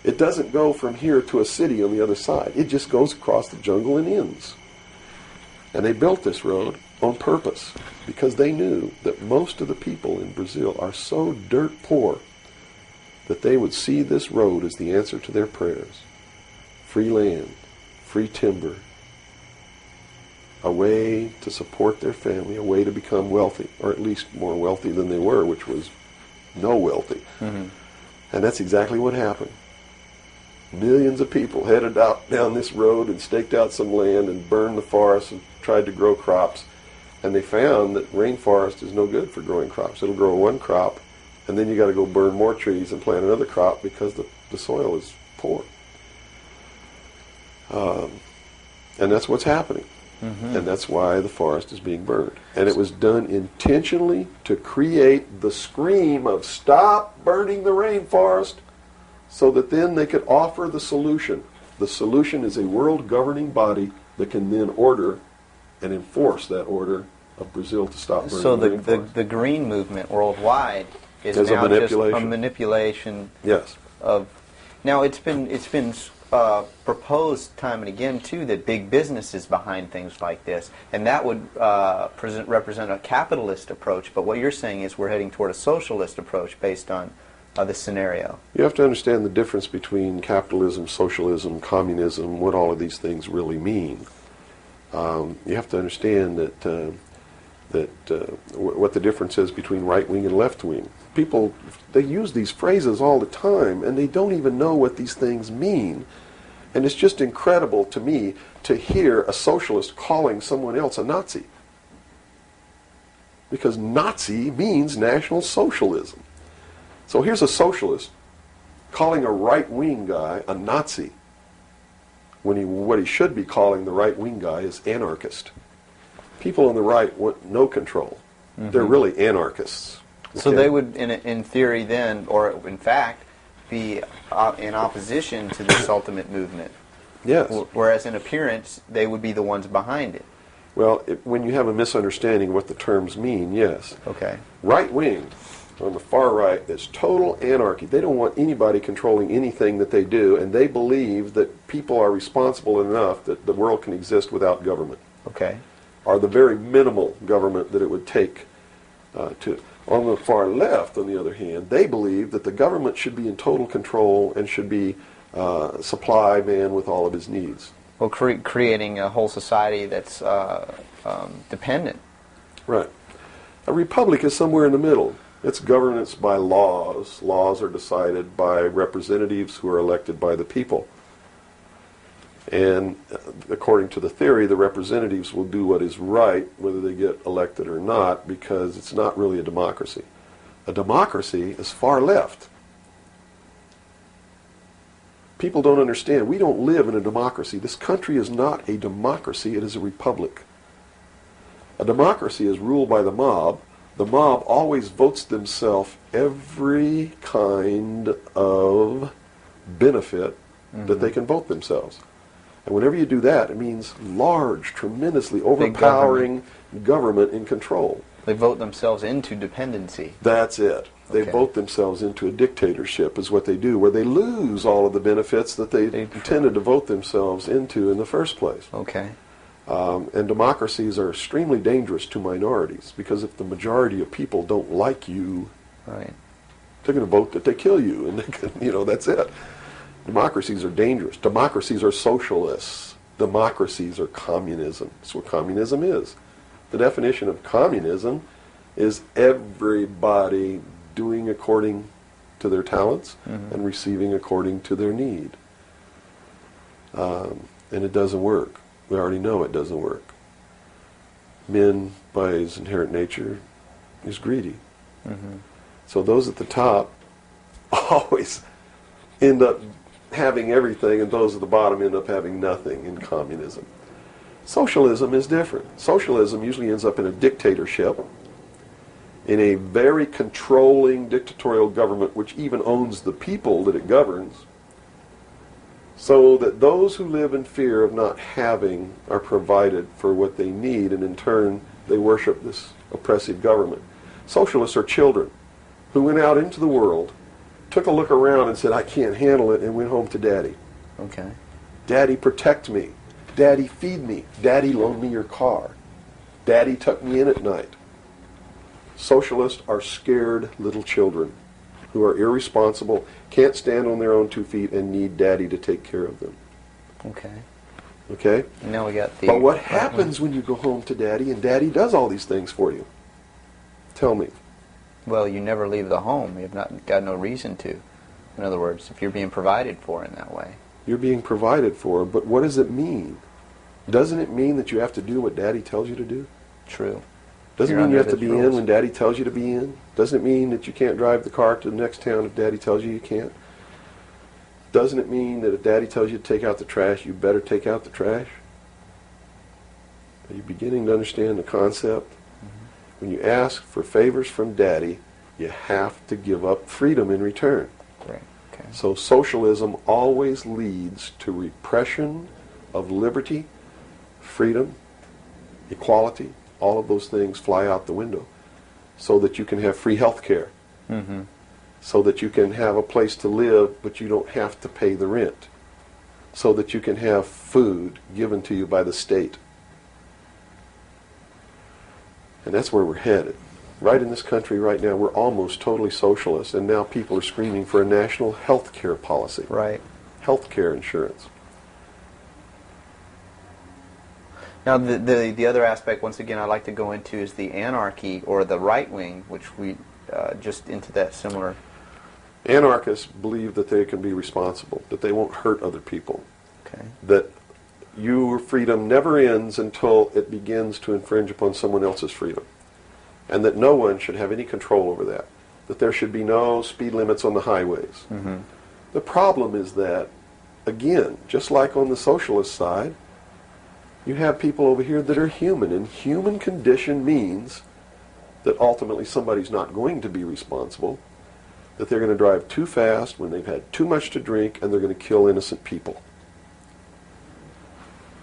It doesn't go from here to a city on the other side. It just goes across the jungle and ends. And they built this road on purpose because they knew that most of the people in Brazil are so dirt poor that they would see this road as the answer to their prayers. Free land, free timber, a way to support their family, a way to become wealthy, or at least more wealthy than they were, which was no wealthy. Mm-hmm. And that's exactly what happened. Millions of people headed out down this road and staked out some land and burned the forest and tried to grow crops. And they found that rainforest is no good for growing crops. It'll grow one crop, and then you got to go burn more trees and plant another crop because the soil is poor. And that's what's happening. Mm-hmm. And that's why the forest is being burned. And it was done intentionally to create the scream of stop burning the rainforest, so that then they could offer the solution. The solution is a world governing body that can then order and enforce that order of Brazil to stop burning the rainforest. So the green movement worldwide is now just a manipulation. Yes. Of. Now it's been proposed time and again too that big business is behind things like this, and that would represent a capitalist approach. But what you're saying is we're heading toward a socialist approach based on this scenario. You have to understand the difference between capitalism, socialism, communism, what all of these things really mean. You have to understand what the difference is between right wing and left wing. People, they use these phrases all the time, and they don't even know what these things mean. And it's just incredible to me to hear a socialist calling someone else a Nazi. Because Nazi means National Socialism. So here's a socialist calling a right-wing guy a Nazi, when what he should be calling the right-wing guy is anarchist. People on the right want no control. Mm-hmm. They're really anarchists. Okay? So they would, in theory then, or in fact, be in opposition to this ultimate movement. Yes. Whereas in appearance, they would be the ones behind it. Well, when you have a misunderstanding of what the terms mean, yes. Okay. Right-wing, on the far right, is total anarchy. They don't want anybody controlling anything that they do, and they believe that people are responsible enough that the world can exist without government. Okay. Or the very minimal government that it would take to. On the far left, on the other hand, they believe that the government should be in total control and should be supply man with all of his needs. Well, creating a whole society that's dependent. Right. A republic is somewhere in the middle. It's governance by laws. Laws are decided by representatives who are elected by the people. And according to the theory, the representatives will do what is right, whether they get elected or not, because it's not really a democracy. A democracy is far left. People don't understand. We don't live in a democracy. This country is not a democracy. It is a republic. A democracy is ruled by the mob. The mob always votes themselves every kind of benefit that they can vote themselves. And whenever you do that, it means large, tremendously overpowering government in control. They vote themselves into dependency. That's it. They Okay. vote themselves into a dictatorship is what they do, where they lose all of the benefits that they intended to vote themselves into in the first place. Okay. And democracies are extremely dangerous to minorities, because if the majority of people don't like you, Right. they're going to vote that they kill you, and they can, that's it. Democracies are dangerous. Democracies are socialists. Democracies are communism. That's what communism is. The definition of communism is everybody doing according to their talents and receiving according to their need. And it doesn't work. We already know it doesn't work. Men, by his inherent nature, is greedy. So those at the top always end up having everything, and those at the bottom end up having nothing in communism. Socialism is different. Socialism usually ends up in a dictatorship, in a very controlling dictatorial government which even owns the people that it governs, so that those who live in fear of not having are provided for what they need, and in turn they worship this oppressive government. Socialists are children who went out into the world, took a look around and said, I can't handle it, and went home to Daddy. Okay. Daddy, protect me. Daddy, feed me. Daddy, loan me your car. Daddy, tuck me in at night. Socialists are scared little children who are irresponsible, can't stand on their own 2 feet, and need Daddy to take care of them. Okay. Okay? And now we got the... But what happens when you go home to Daddy and Daddy does all these things for you? Tell me. Well, you never leave the home. You've not got no reason to. In other words, if you're being provided for in that way. You're being provided for, but what does it mean? Doesn't it mean that you have to do what Daddy tells you to do? True. Doesn't You're mean you have under to be his in rules. when Daddy tells you to be in? Doesn't it mean that you can't drive the car to the next town if Daddy tells you you can't? Doesn't it mean that if Daddy tells you to take out the trash, you better take out the trash? Are you beginning to understand the concept? When you ask for favors from Daddy, you have to give up freedom in return. Right. Okay. So socialism always leads to repression of liberty, freedom, equality. All of those things fly out the window so that you can have free health care, so that you can have a place to live but you don't have to pay the rent, so that you can have food given to you by the state. And that's where we're headed. Right in this country right now, we're almost totally socialist, and now people are screaming for a national health care policy. Right. Health care insurance. Now, the other aspect, once again, I'd like to go into is the anarchy or the right wing, which we just into that similar. Anarchists believe that they can be responsible, that they won't hurt other people, Okay. that your freedom never ends until it begins to infringe upon someone else's freedom, and that no one should have any control over that there should be no speed limits on the highways. The problem is that, again, just like on the socialist side, you have people over here that are human, and human condition means that ultimately somebody's not going to be responsible, that they're going to drive too fast when they've had too much to drink, and they're going to kill innocent people.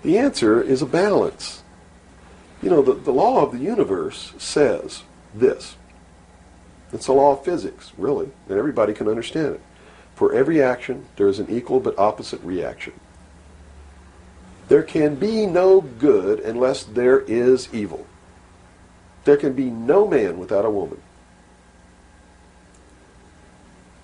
The answer is a balance. You know, the law of the universe says this. It's a law of physics, really, and everybody can understand it. For every action, there is an equal but opposite reaction. There can be no good unless there is evil. There can be no man without a woman.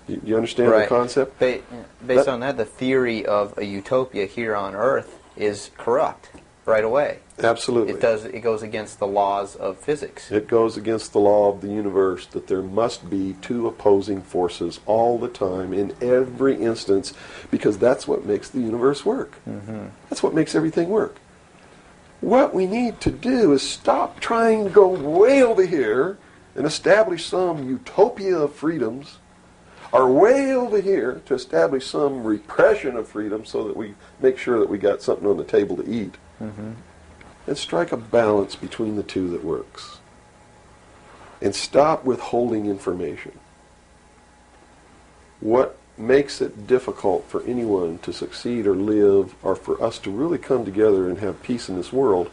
You understand the concept? Based on that, the theory of a utopia here on Earth is corrupt right away. Absolutely. It goes against the laws of physics. It goes against the law of the universe that there must be two opposing forces all the time in every instance, because that's what makes the universe work. That's what makes everything work. What we need to do is stop trying to go way over here and establish some utopia of freedoms, or way over here to establish some repression of freedom so that we make sure that we got something on the table to eat. And strike a balance between the two that works. And stop withholding information. What makes it difficult for anyone to succeed or live, or for us to really come together and have peace in this world,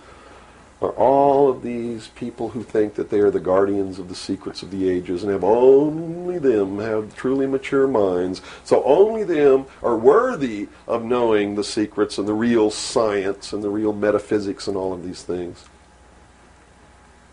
are all of these people who think that they are the guardians of the secrets of the ages, and only them have truly mature minds, so only them are worthy of knowing the secrets and the real science and the real metaphysics and all of these things.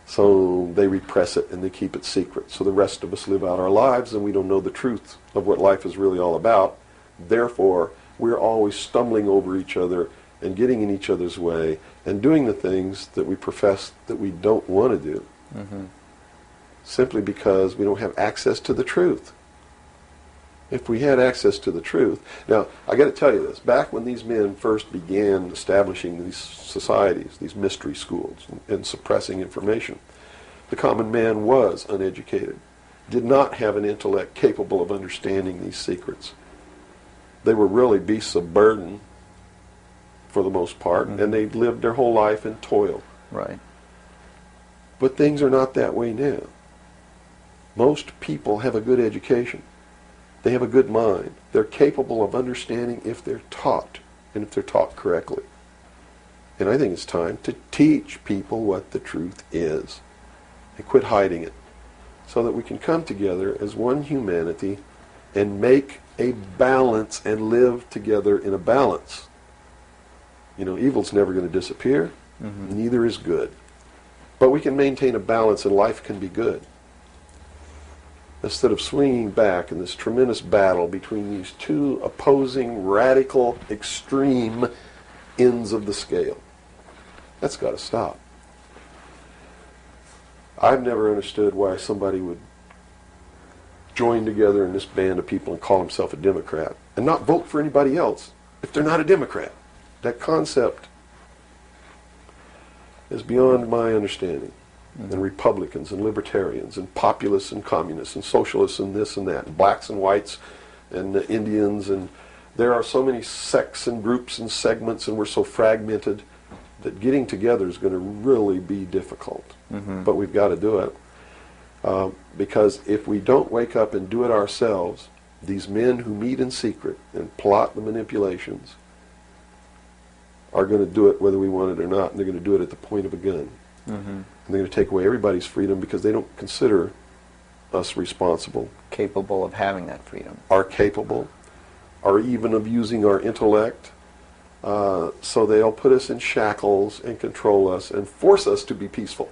So they repress it and they keep it secret, so the rest of us live out our lives and we don't know the truth of what life is really all about. Therefore, we're always stumbling over each other and getting in each other's way and doing the things that we profess that we don't want to do, simply because we don't have access to the truth. If we had access to the truth. Now, I got to tell you this. Back when these men first began establishing these societies, these mystery schools, and suppressing information, the common man was uneducated, did not have an intellect capable of understanding these secrets. They were really beasts of burden for the most part, and they lived their whole life in toil. Right. But things are not that way now. Most people have a good education. They have a good mind. They're capable of understanding if they're taught, and if they're taught correctly. And I think it's time to teach people what the truth is and quit hiding it, so that we can come together as one humanity and make a balance and live together in a balance. You know, evil's never going to disappear, neither is good. But we can maintain a balance and life can be good. Instead of swinging back in this tremendous battle between these two opposing, radical, extreme ends of the scale. That's got to stop. I've never understood why somebody would join together in this band of people and call himself a Democrat and not vote for anybody else if they're not a Democrat. That concept is beyond my understanding. And Republicans and Libertarians and Populists and Communists and Socialists and this and that, and blacks and whites and Indians, and there are so many sects and groups and segments, and we're so fragmented that getting together is going to really be difficult. But we've got to do it. Because if we don't wake up and do it ourselves, these men who meet in secret and plot the manipulations are going to do it whether we want it or not, and they're going to do it at the point of a gun. And they're going to take away everybody's freedom because they don't consider us responsible. Capable of having that freedom. Are capable, or even of using our intellect. So they'll put us in shackles and control us and force us to be peaceful.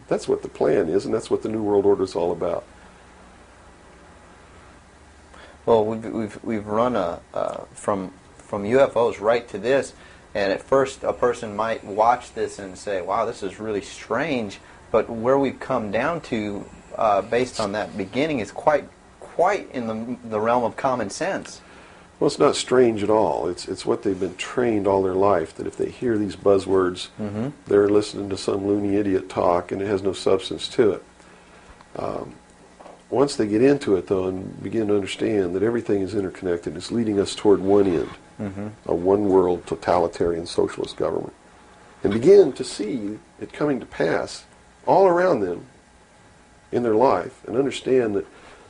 That's what the plan is, and that's what the New World Order is all about. Well, we've run from UFOs right to this, and at first a person might watch this and say, "Wow, this is really strange." But where we've come down to, based on that beginning, is quite in the realm of common sense. Well, it's not strange at all. It's what they've been trained all their life, that if they hear these buzzwords, they're listening to some loony idiot talk, and it has no substance to it. Once they get into it, though, and begin to understand that everything is interconnected, it's leading us toward one end, a one-world totalitarian socialist government, and begin to see it coming to pass all around them in their life, and understand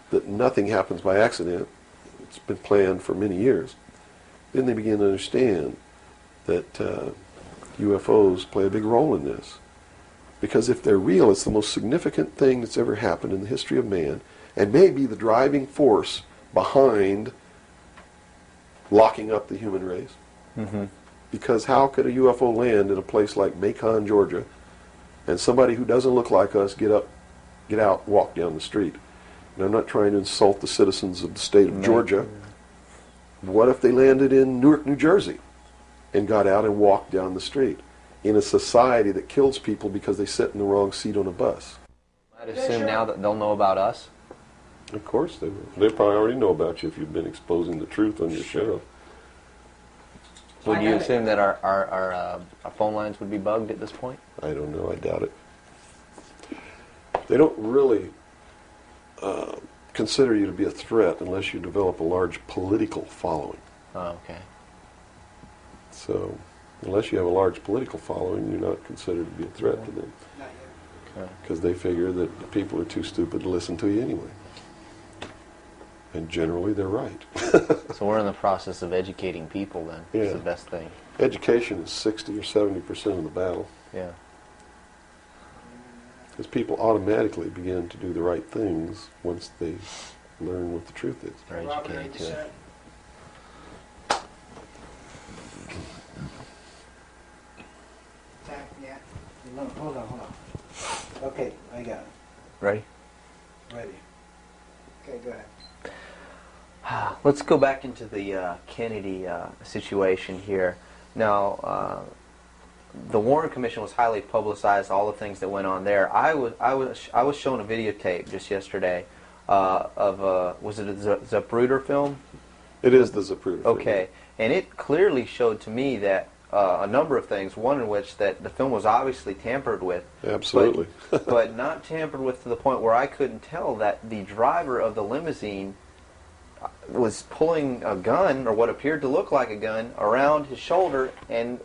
that nothing happens by accident. It's been planned for many years. Then they begin to understand that UFOs play a big role in this. Because if they're real, it's the most significant thing that's ever happened in the history of man, and may be the driving force behind locking up the human race. Because how could a UFO land in a place like Macon, Georgia, and somebody who doesn't look like us get out, walk down the street? And I'm not trying to insult the citizens of the state of Georgia. What if they landed in Newark, New Jersey, and got out and walked down the street in a society that kills people because they sit in the wrong seat on a bus? I'd assume now that they'll know about us. Of course they will. They probably already know about you if you've been exposing the truth on your show. Would you assume that our phone lines would be bugged at this point? I don't know. I doubt it. They don't really consider you to be a threat unless you develop a large political following. Oh, okay. So, unless you have a large political following, you're not considered to be a threat to them. Because they figure that the people are too stupid to listen to you anyway. And generally, they're right. So we're in the process of educating people then. Yeah. It's the best thing. Education is 60 or 70% of the battle. Yeah. Because people automatically begin to do the right things once they learn what the truth is. They're educated to it. Yeah. No, hold on. Okay, I got it. Ready? Ready. Okay, go ahead. Let's go back into the Kennedy situation here. Now, the Warren Commission was highly publicized, all the things that went on there. I was shown a videotape just yesterday was it a Zapruder film? It is the Zapruder film. Okay, and it clearly showed to me that a number of things. One in which that the film was obviously tampered with. Absolutely. but not tampered with to the point where I couldn't tell that the driver of the limousine was pulling a gun, or what appeared to look like a gun, around his shoulder and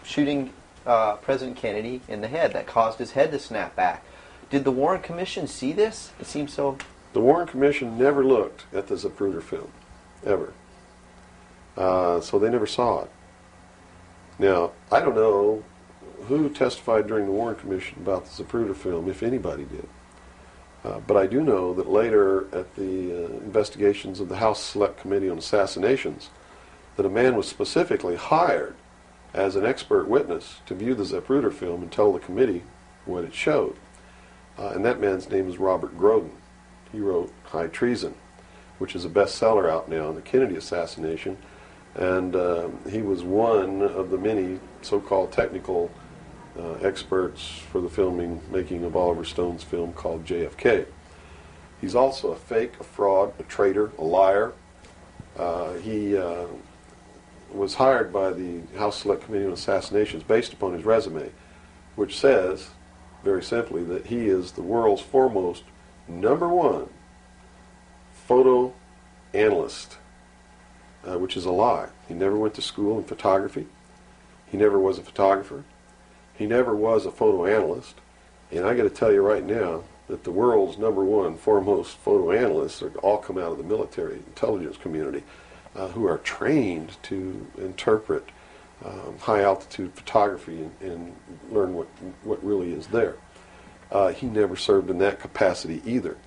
shooting President Kennedy in the head. That caused his head to snap back. Did the Warren Commission see this? It seems so. The Warren Commission never looked at the Zapruder film, ever. So they never saw it. Now, I don't know who testified during the Warren Commission about the Zapruder film, if anybody did. But I do know that later at the investigations of the House Select Committee on Assassinations, that a man was specifically hired as an expert witness to view the Zapruder film and tell the committee what it showed. And that man's name is Robert Groden. He wrote High Treason, which is a bestseller out now on the Kennedy assassination. And he was one of the many so-called technical experts for the making of Oliver Stone's film called JFK. He's also a fake, a fraud, a traitor, a liar. He was hired by the House Select Committee on Assassinations based upon his resume, which says, very simply, that he is the world's foremost #1 photo analyst. Which is a lie. He never went to school in photography. He never was a photographer. He never was a photo analyst. And I got to tell you right now that the world's #1 foremost photo analysts are all come out of the military intelligence community, who are trained to interpret high altitude photography and learn what really is there. He never served in that capacity either.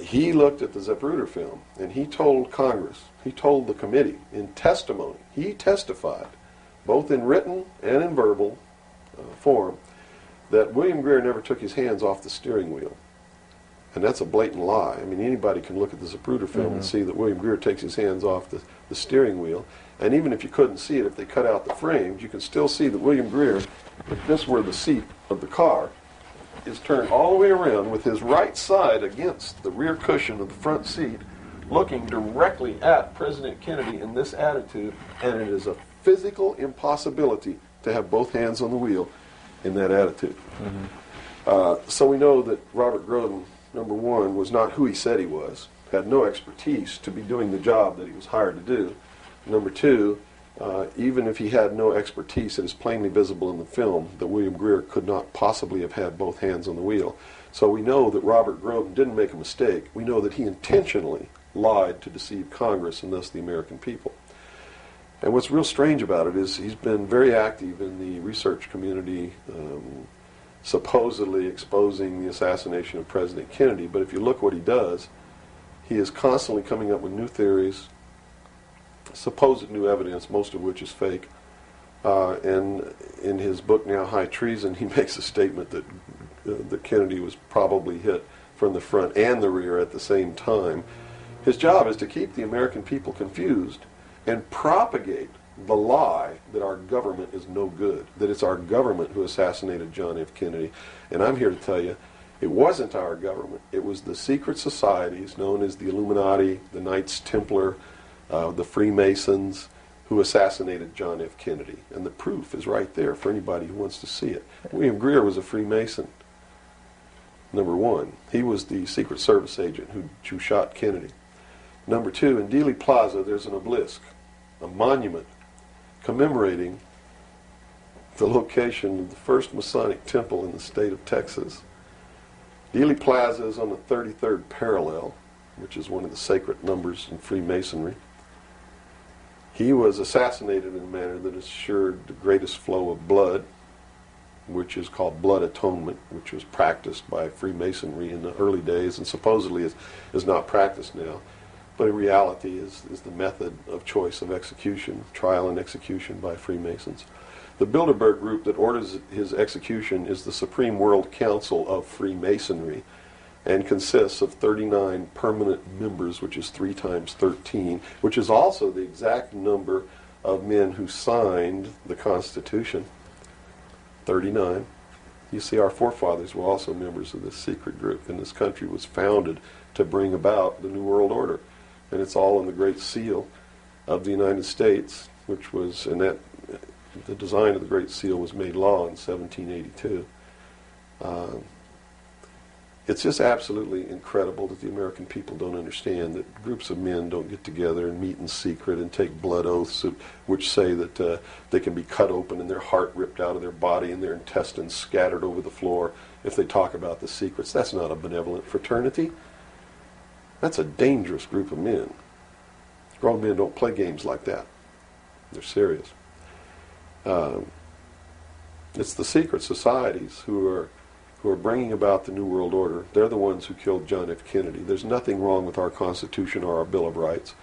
He looked at the Zapruder film and he told Congress, he told the committee in testimony, he testified, both in written and in verbal form, that William Greer never took his hands off the steering wheel. And that's a blatant lie. I mean, anybody can look at the Zapruder film and see that William Greer takes his hands off the steering wheel. And even if you couldn't see it, if they cut out the frames, you can still see that William Greer, if this were the seat of the car, is turned all the way around with his right side against the rear cushion of the front seat, looking directly at President Kennedy in this attitude, and it is a physical impossibility to have both hands on the wheel in that attitude. So we know that Robert Groden, #1, was not who he said he was, had no expertise to be doing the job that he was hired to do. #2, even if he had no expertise, it is plainly visible in the film that William Greer could not possibly have had both hands on the wheel. So we know that Robert Groden didn't make a mistake. We know that he intentionally lied to deceive Congress and thus the American people. And what's real strange about it is he's been very active in the research community, supposedly exposing the assassination of President Kennedy. But if you look what he does, he is constantly coming up with new theories, supposed new evidence, most of which is fake. And in his book now, High Treason, he makes a statement that Kennedy was probably hit from the front and the rear at the same time. His job is to keep the American people confused and propagate the lie that our government is no good, that it's our government who assassinated John F. Kennedy. And I'm here to tell you, it wasn't our government. It was the secret societies known as the Illuminati, the Knights Templar, the Freemasons, who assassinated John F. Kennedy. And the proof is right there for anybody who wants to see it. William Greer was a Freemason, #1. He was the Secret Service agent who shot Kennedy. #2, in Dealey Plaza, there's an obelisk, a monument commemorating the location of the first Masonic temple in the state of Texas. Dealey Plaza is on the 33rd parallel, which is one of the sacred numbers in Freemasonry. He was assassinated in a manner that assured the greatest flow of blood, which is called blood atonement, which was practiced by Freemasonry in the early days and supposedly is not practiced now. But in reality is the method of choice of execution, trial and execution by Freemasons. The Bilderberg group that orders his execution is the Supreme World Council of Freemasonry and consists of 39 permanent members, which is 3 times 13, which is also the exact number of men who signed the Constitution, 39. You see, our forefathers were also members of this secret group, and this country was founded to bring about the New World Order. And it's all in the Great Seal of the United States, which was, and that, the design of the Great Seal was made law in 1782. It's just absolutely incredible that the American people don't understand that groups of men don't get together and meet in secret and take blood oaths which say that they can be cut open and their heart ripped out of their body and their intestines scattered over the floor if they talk about the secrets. That's not a benevolent fraternity. That's a dangerous group of men. Grown men don't play games like that. They're serious. It's the secret societies who are bringing about the New World Order. They're the ones who killed John F. Kennedy. There's nothing wrong with our Constitution or our Bill of Rights.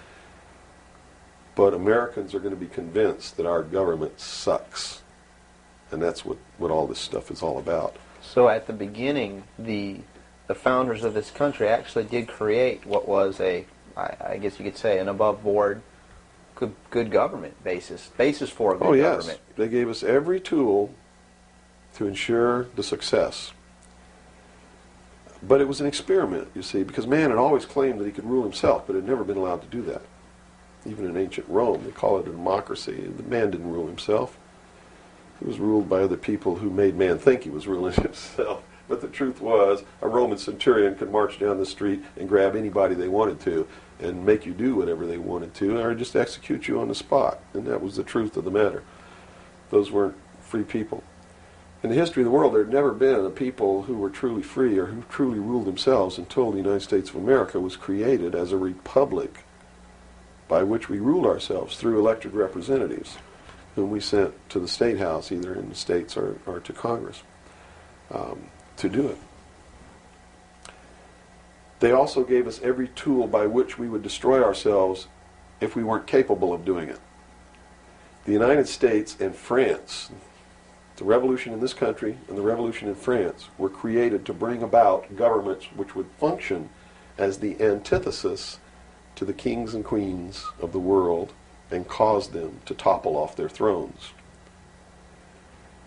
But Americans are going to be convinced that our government sucks. And that's what all this stuff is all about. So at the beginning, the founders of this country actually did create what was I guess you could say, an above-board, good government basis for a good government. Yes. They gave us every tool to ensure the success. But it was an experiment, you see, because man had always claimed that he could rule himself, but had never been allowed to do that. Even in ancient Rome, they call it a democracy. The man didn't rule himself. He was ruled by other people who made man think he was ruling himself. But the truth was, a Roman centurion could march down the street and grab anybody they wanted to and make you do whatever they wanted to, or just execute you on the spot. And that was the truth of the matter. Those weren't free people. In the history of the world, there had never been a people who were truly free or who truly ruled themselves until the United States of America was created as a republic by which we ruled ourselves through elected representatives whom we sent to the State House, either in the States or to Congress, to do it. They also gave us every tool by which we would destroy ourselves if we weren't capable of doing it. The United States and France, the revolution in this country and the revolution in France, were created to bring about governments which would function as the antithesis to the kings and queens of the world and cause them to topple off their thrones.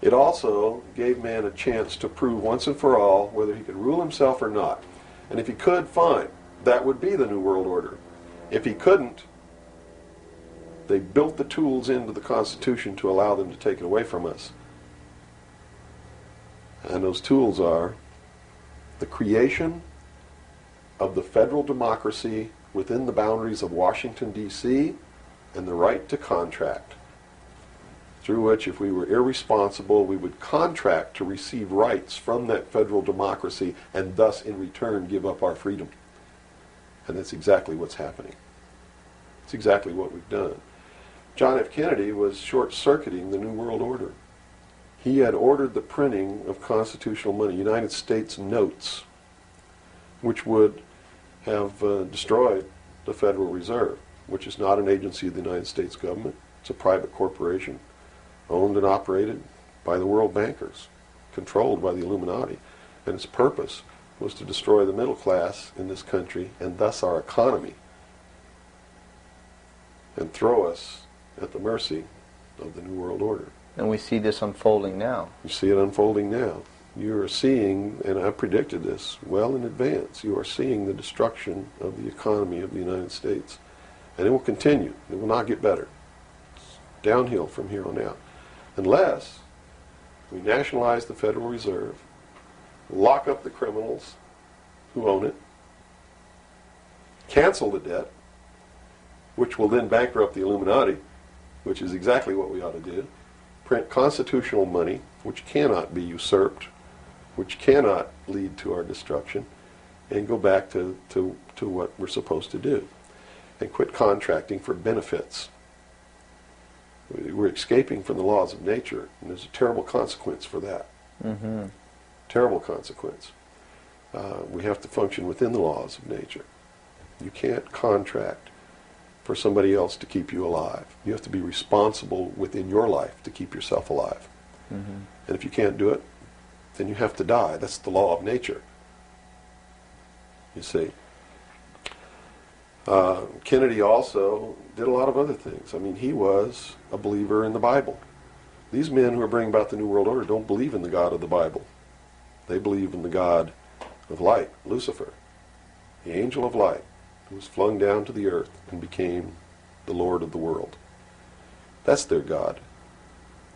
It also gave man a chance to prove once and for all whether he could rule himself or not. And if he could, fine. That would be the New World Order. If he couldn't, they built the tools into the Constitution to allow them to take it away from us. And those tools are the creation of the federal democracy within the boundaries of Washington, D.C., and the right to contract, through which, if we were irresponsible, we would contract to receive rights from that federal democracy and thus, in return, give up our freedom. And that's exactly what's happening. It's exactly what we've done. John F. Kennedy was short-circuiting the New World Order. He had ordered the printing of constitutional money, United States notes, which would have destroyed the Federal Reserve, which is not an agency of the United States government. It's a private corporation owned and operated by the world bankers, controlled by the Illuminati. And its purpose was to destroy the middle class in this country and thus our economy, and throw us at the mercy of the New World Order. And we see this unfolding now. You see it unfolding now. You are seeing, and I predicted this well in advance, you are seeing the destruction of the economy of the United States. And it will continue. It will not get better. It's downhill from here on out. Unless we nationalize the Federal Reserve, lock up the criminals who own it, cancel the debt, which will then bankrupt the Illuminati, which is exactly what we ought to do, print constitutional money, which cannot be usurped, which cannot lead to our destruction, and go back to what we're supposed to do, and quit contracting for benefits. We're escaping from the laws of nature, and there's a terrible consequence for that. Mm-hmm. Terrible consequence. We have to function within the laws of nature. You can't contract for somebody else to keep you alive. You have to be responsible within your life to keep yourself alive. Mm-hmm. And if you can't do it, then you have to die. That's the law of nature. You see. Kennedy also did a lot of other things. I mean, he was a believer in the Bible. These men who are bringing about the New World Order don't believe in the God of the Bible. They believe in the God of light, Lucifer. the angel of light, who was flung down to the earth and became the Lord of the world. That's their God.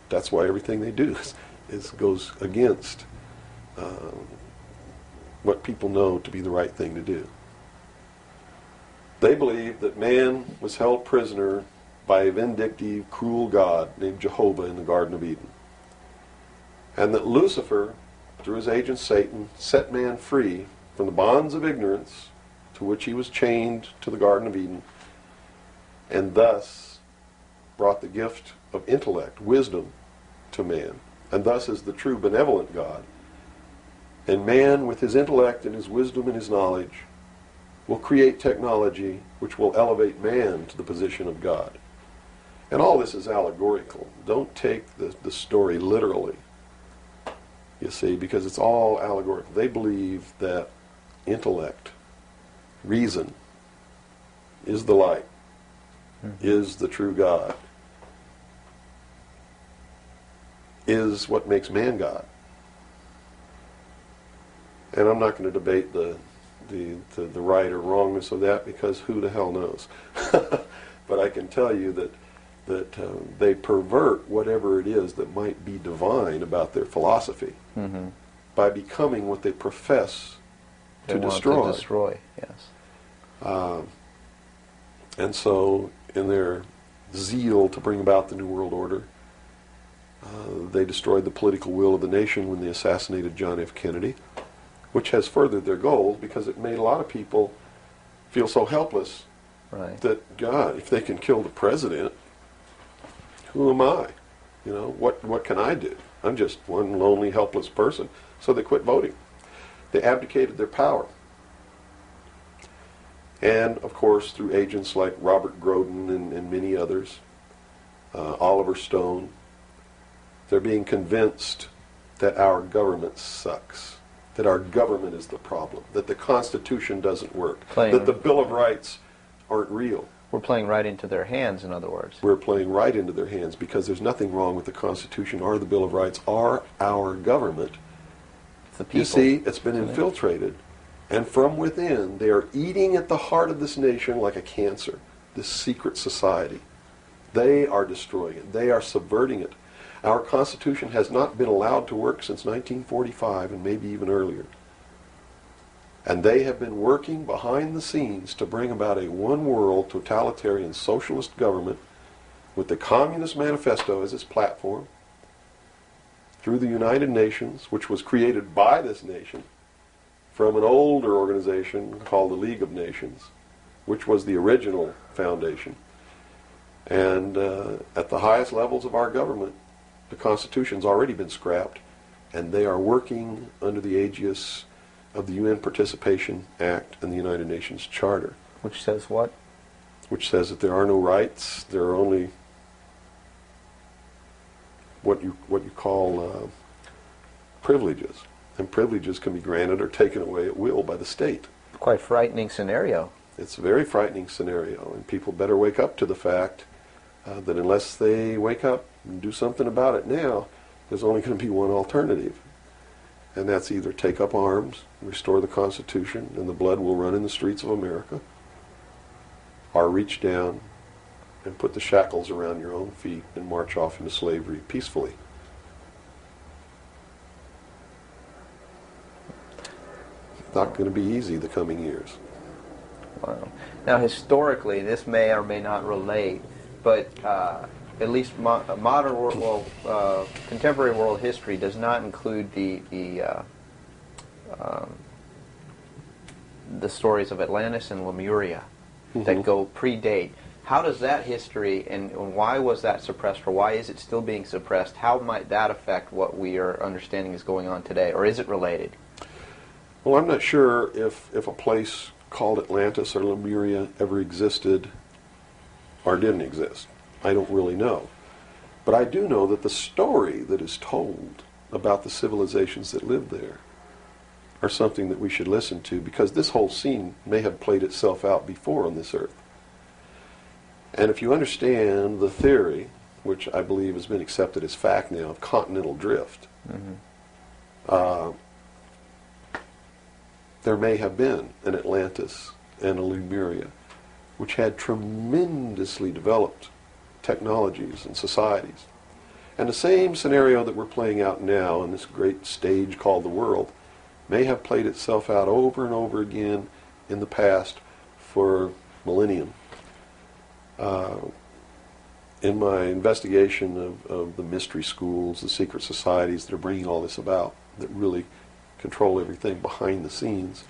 That's why everything they do goes against what people know to be the right thing to do. They believe that man was held prisoner by a vindictive, cruel God named Jehovah in the Garden of Eden. And that Lucifer, through his agent Satan, set man free from the bonds of ignorance to which he was chained to the Garden of Eden, and thus brought the gift of intellect, wisdom, to man, and thus is the true benevolent God. And man, with his intellect and his wisdom and his knowledge, will create technology which will elevate man to the position of God. And all this is allegorical. Don't take the story literally, you see, because it's all allegorical. They believe that intellect, reason, is the light, is the true God, is what makes man God. And I'm not going to debate the right or wrongness of that, because who the hell knows? But I can tell you that they pervert whatever it is that might be divine about their philosophy by becoming what they profess They to want destroy. To destroy, yes. And so, in their zeal to bring about the New World Order, they destroyed the political will of the nation when they assassinated John F. Kennedy, which has furthered their goals because it made a lot of people feel so helpless Right. that, God, if they can kill the president, who am I? You know, what can I do? I'm just one lonely, helpless person. So they quit voting. They abdicated their power. And, of course, through agents like Robert Groden and many others, Oliver Stone, they're being convinced that our government sucks, that our government is the problem, that the Constitution doesn't work, that the Bill of Rights aren't real. We're playing right into their hands, in other words. We're playing right into their hands because there's nothing wrong with the Constitution or the Bill of Rights or our government. It's the people. You see, it's been infiltrated. And from within, they are eating at the heart of this nation like a cancer, this secret society. They are destroying it. They are subverting it. Our Constitution has not been allowed to work since 1945 and maybe even earlier. And they have been working behind the scenes to bring about a one-world totalitarian socialist government with the Communist Manifesto as its platform through the United Nations, which was created by this nation from an older organization called the League of Nations, which was the original foundation. And at the highest levels of our government, the Constitution's already been scrapped, and they are working under the aegis of the UN Participation Act and the United Nations Charter. Which says what? Which says that there are no rights, there are only what you call privileges. And privileges can be granted or taken away at will by the state. Quite frightening scenario. It's a very frightening scenario, and people better wake up to the fact that unless they wake up and do something about it now, there's only going to be one alternative. And that's either take up arms, restore the Constitution, and the blood will run in the streets of America, or reach down and put the shackles around your own feet and march off into slavery peacefully. Not going to be easy the coming years. Wow. Now, historically, this may or may not relate, but at least modern world, contemporary world history does not include the stories of Atlantis and Lemuria that go predate. How does that history, and why was that suppressed, or why is it still being suppressed? How might that affect what we are understanding is going on today, or is it related? Well, I'm not sure if a place called Atlantis or Lemuria ever existed or didn't exist. I don't really know. But I do know that the story that is told about the civilizations that lived there are something that we should listen to, because this whole scene may have played itself out before on this earth. And if you understand the theory, which I believe has been accepted as fact now, of continental drift, there may have been an Atlantis and a Lemuria, which had tremendously developed technologies and societies. And the same scenario that we're playing out now in this great stage called the world may have played itself out over and over again in the past for millennium. In my investigation of the mystery schools, the secret societies that are bringing all this about, that really control everything behind the scenes,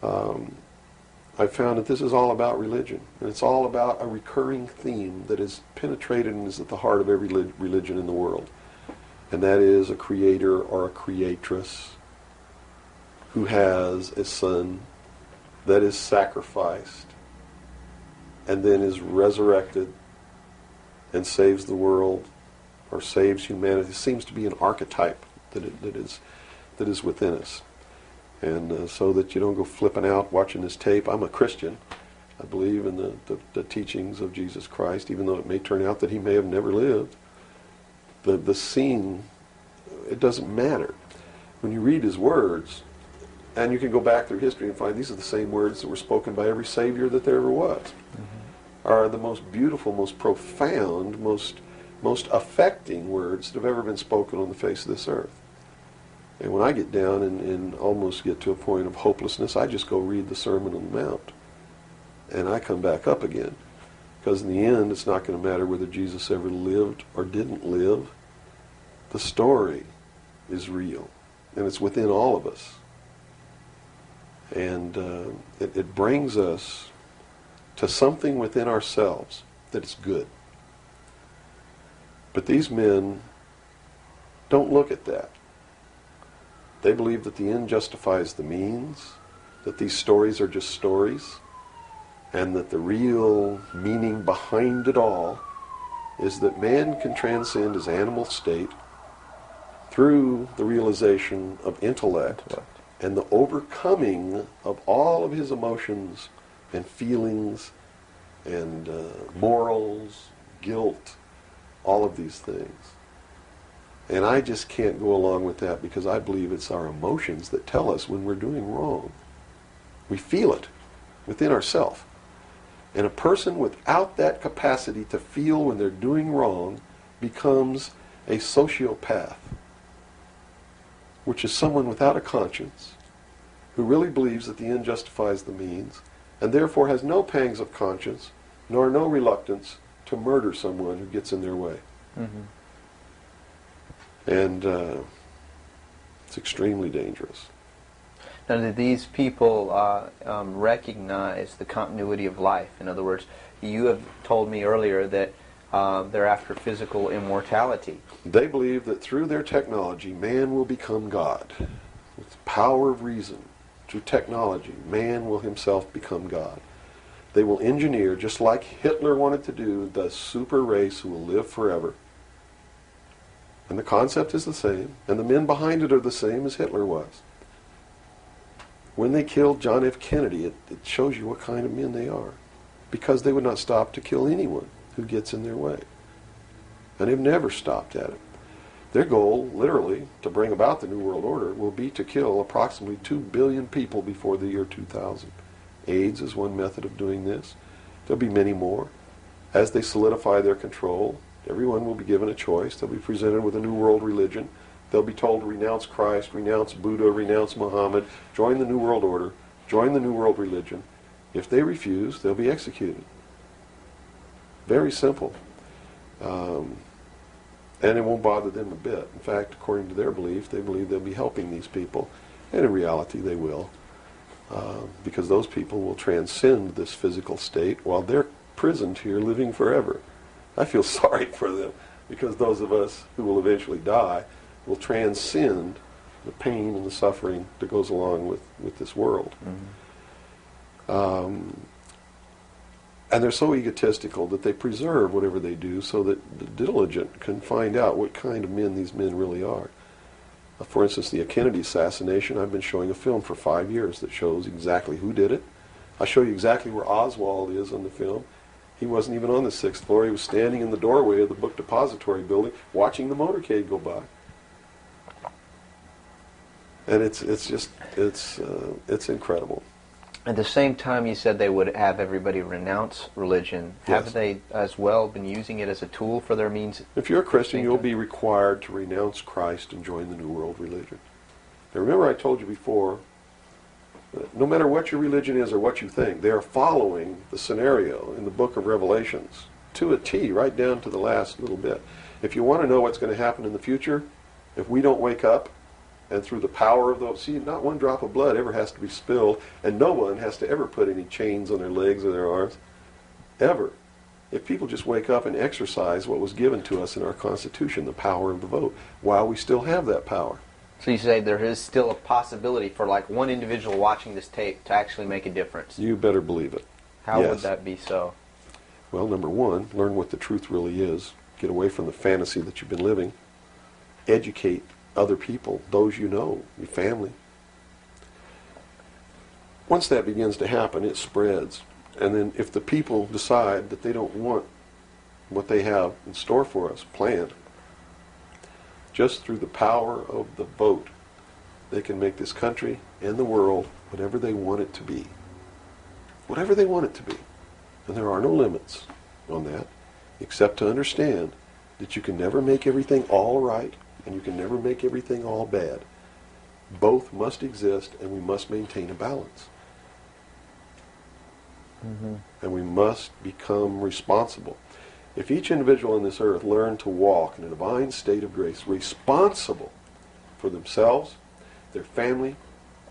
I found that this is all about religion. And it's all about a recurring theme that is penetrated and is at the heart of every religion in the world. And that is a creator or a creatress who has a son that is sacrificed and then is resurrected and saves the world or saves humanity. It seems to be an archetype that is within us. And so that you don't go flipping out watching this tape. I'm a Christian. I believe in the teachings of Jesus Christ, even though it may turn out that he may have never lived. The scene, it doesn't matter. When you read his words, and you can go back through history and find these are the same words that were spoken by every Savior that there ever was, are the most beautiful, most profound, most affecting words that have ever been spoken on the face of this earth. And when I get down and almost get to a point of hopelessness, I just go read the Sermon on the Mount. And I come back up again. Because in the end, it's not going to matter whether Jesus ever lived or didn't live. The story is real. And it's within all of us. And it brings us to something within ourselves that is good. But these men don't look at that. They believe that the end justifies the means, that these stories are just stories, and that the real meaning behind it all is that man can transcend his animal state through the realization of intellect and the overcoming of all of his emotions and feelings and morals, guilt, all of these things. And I just can't go along with that because I believe it's our emotions that tell us when we're doing wrong. We feel it within ourselves. And a person without that capacity to feel when they're doing wrong becomes a sociopath, which is someone without a conscience who really believes that the end justifies the means and therefore has no pangs of conscience nor no reluctance to murder someone who gets in their way. Mm-hmm. And it's extremely dangerous. Now, do these people recognize the continuity of life? In other words, you have told me earlier that they're after physical immortality. They believe that through their technology, man will become God. With the power of reason, through technology, man will himself become God. They will engineer, just like Hitler wanted to do, the super race who will live forever. And the concept is the same, and the men behind it are the same as Hitler was. When they killed John F. Kennedy, it shows you what kind of men they are. Because they would not stop to kill anyone who gets in their way. And they've never stopped at it. Their goal, literally, to bring about the New World Order, will be to kill approximately 2 billion people before the year 2000. AIDS is one method of doing this. There'll be many more. As they solidify their control, everyone will be given a choice. They'll be presented with a new world religion. They'll be told to renounce Christ, renounce Buddha, renounce Muhammad, join the New World Order, join the New World Religion. If they refuse, they'll be executed. Very simple. And it won't bother them a bit. In fact, according to their belief, they believe they'll be helping these people. And in reality, they will. Because those people will transcend this physical state while they're prisoned here living forever. I feel sorry for them because those of us who will eventually die will transcend the pain and the suffering that goes along with this world. Mm-hmm. And they're so egotistical that they preserve whatever they do so that the diligent can find out what kind of men these men really are. For instance, the Kennedy assassination, I've been showing a film for 5 years that shows exactly who did it. I show you exactly where Oswald is on the film. He wasn't even on the 6th floor. He was standing in the doorway of the book depository building watching the motorcade go by. And it's incredible. At the same time, you said they would have everybody renounce religion. Yes. Have they as well been using it as a tool for their means? If you're a Christian, you'll be required to renounce Christ and join the New World religion. Now remember I told you before, that no matter what your religion is or what you think, they are following the scenario in the book of Revelations to a T, right down to the last little bit. If you want to know what's going to happen in the future, if we don't wake up, and through the power of those, see, not one drop of blood ever has to be spilled, and no one has to ever put any chains on their legs or their arms, ever. If people just wake up and exercise what was given to us in our Constitution, the power of the vote, while we still have that power. So you say there is still a possibility for like one individual watching this tape to actually make a difference. You better believe it. How Yes. would that be so? Well, number one, learn what the truth really is. Get away from the fantasy that you've been living. Educate other people, those you know, your family. Once that begins to happen, it spreads. And then if the people decide that they don't want what they have in store for us planned, just through the power of the vote, they can make this country and the world whatever they want it to be. Whatever they want it to be. And there are no limits on that, except to understand that you can never make everything all right, and you can never make everything all bad. Both must exist, and we must maintain a balance. Mm-hmm. And we must become responsible. If each individual on this earth learned to walk in a divine state of grace, responsible for themselves, their family,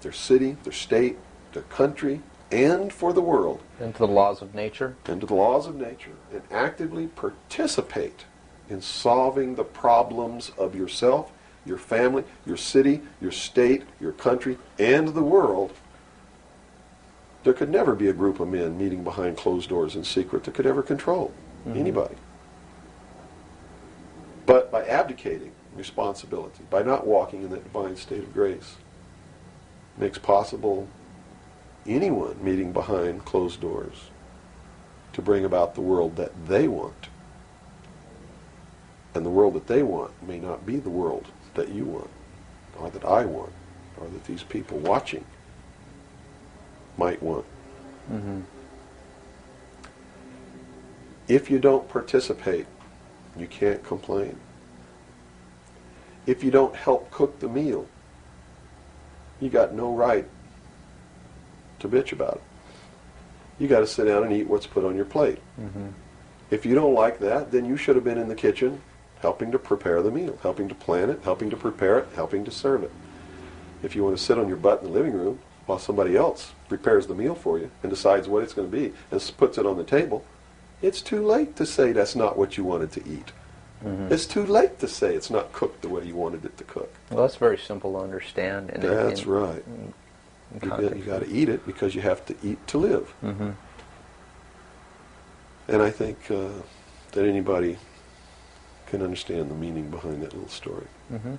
their city, their state, their country, and for the world, And to the laws of nature? and to the laws of nature, and actively participate in solving the problems of yourself, your family, your city, your state, your country, and the world, there could never be a group of men meeting behind closed doors in secret that could ever control anybody. But by abdicating responsibility, by not walking in that divine state of grace, makes possible anyone meeting behind closed doors to bring about the world that they want. And the world that they want may not be the world that you want, or that I want, or that these people watching might want. Mm-hmm. If you don't participate, you can't complain. If you don't help cook the meal, you got no right to bitch about it. You got to sit down and eat what's put on your plate. Mm-hmm. If you don't like that, then you should have been in the kitchen helping to prepare the meal, helping to plan it, helping to prepare it, helping to serve it. If you want to sit on your butt in the living room while somebody else prepares the meal for you and decides what it's going to be and puts it on the table, it's too late to say that's not what you wanted to eat. Mm-hmm. It's too late to say it's not cooked the way you wanted it to cook. Well, that's very simple to understand. That's right. You got to eat it because you have to eat to live. Mm-hmm. And I think that anybody can understand the meaning behind that little story. Mm-hmm.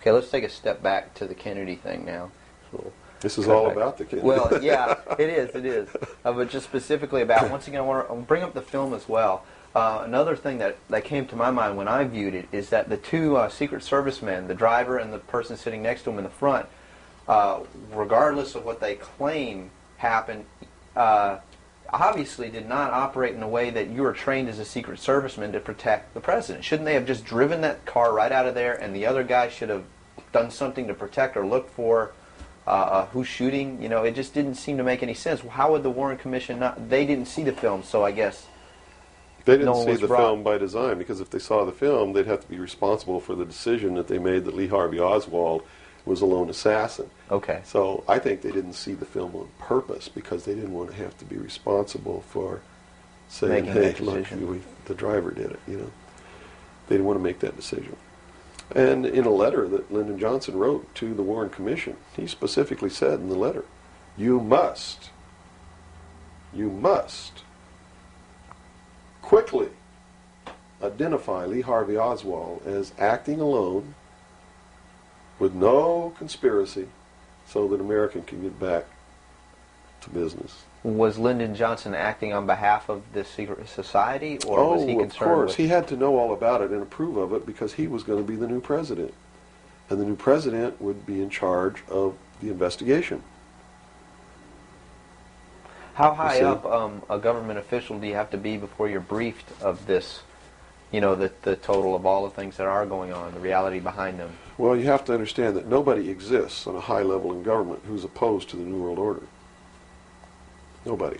Okay, let's take a step back to the Kennedy thing now. So This is all about the Kennedy. Well, yeah, it is. But just specifically about, once again, I want to bring up the film as well. Another thing that came to my mind when I viewed it is that the two Secret Service men, the driver and the person sitting next to him in the front, regardless of what they claim happened, obviously did not operate in a way that you were trained as a Secret Serviceman to protect the president. Shouldn't they have just driven that car right out of there, and the other guy should have done something to protect or look for who's shooting? You know, it just didn't seem to make any sense. How would the Warren Commission not? They didn't see the film, so I guess they didn't see the film by design, because if they saw the film, they'd have to be responsible for the decision that they made that Lee Harvey Oswald was a lone assassin. Okay. So I think they didn't see the film on purpose because they didn't want to have to be responsible for saying, Making hey, that look, decision. the driver did it, you know. They didn't want to make that decision. And in a letter that Lyndon Johnson wrote to the Warren Commission, he specifically said in the letter, you must quickly identify Lee Harvey Oswald as acting alone with no conspiracy so that America can get back to business. Was Lyndon Johnson acting on behalf of the secret society, or was he concerned of course. with... He had to know all about it and approve of it because he was going to be the new president. and the new president would be in charge of the investigation. How high see? up a government official do you have to be before you're briefed of this, you know, the total of all the things that are going on, the reality behind them? Well, you have to understand that nobody exists on a high level in government who's opposed to the New World Order. Nobody.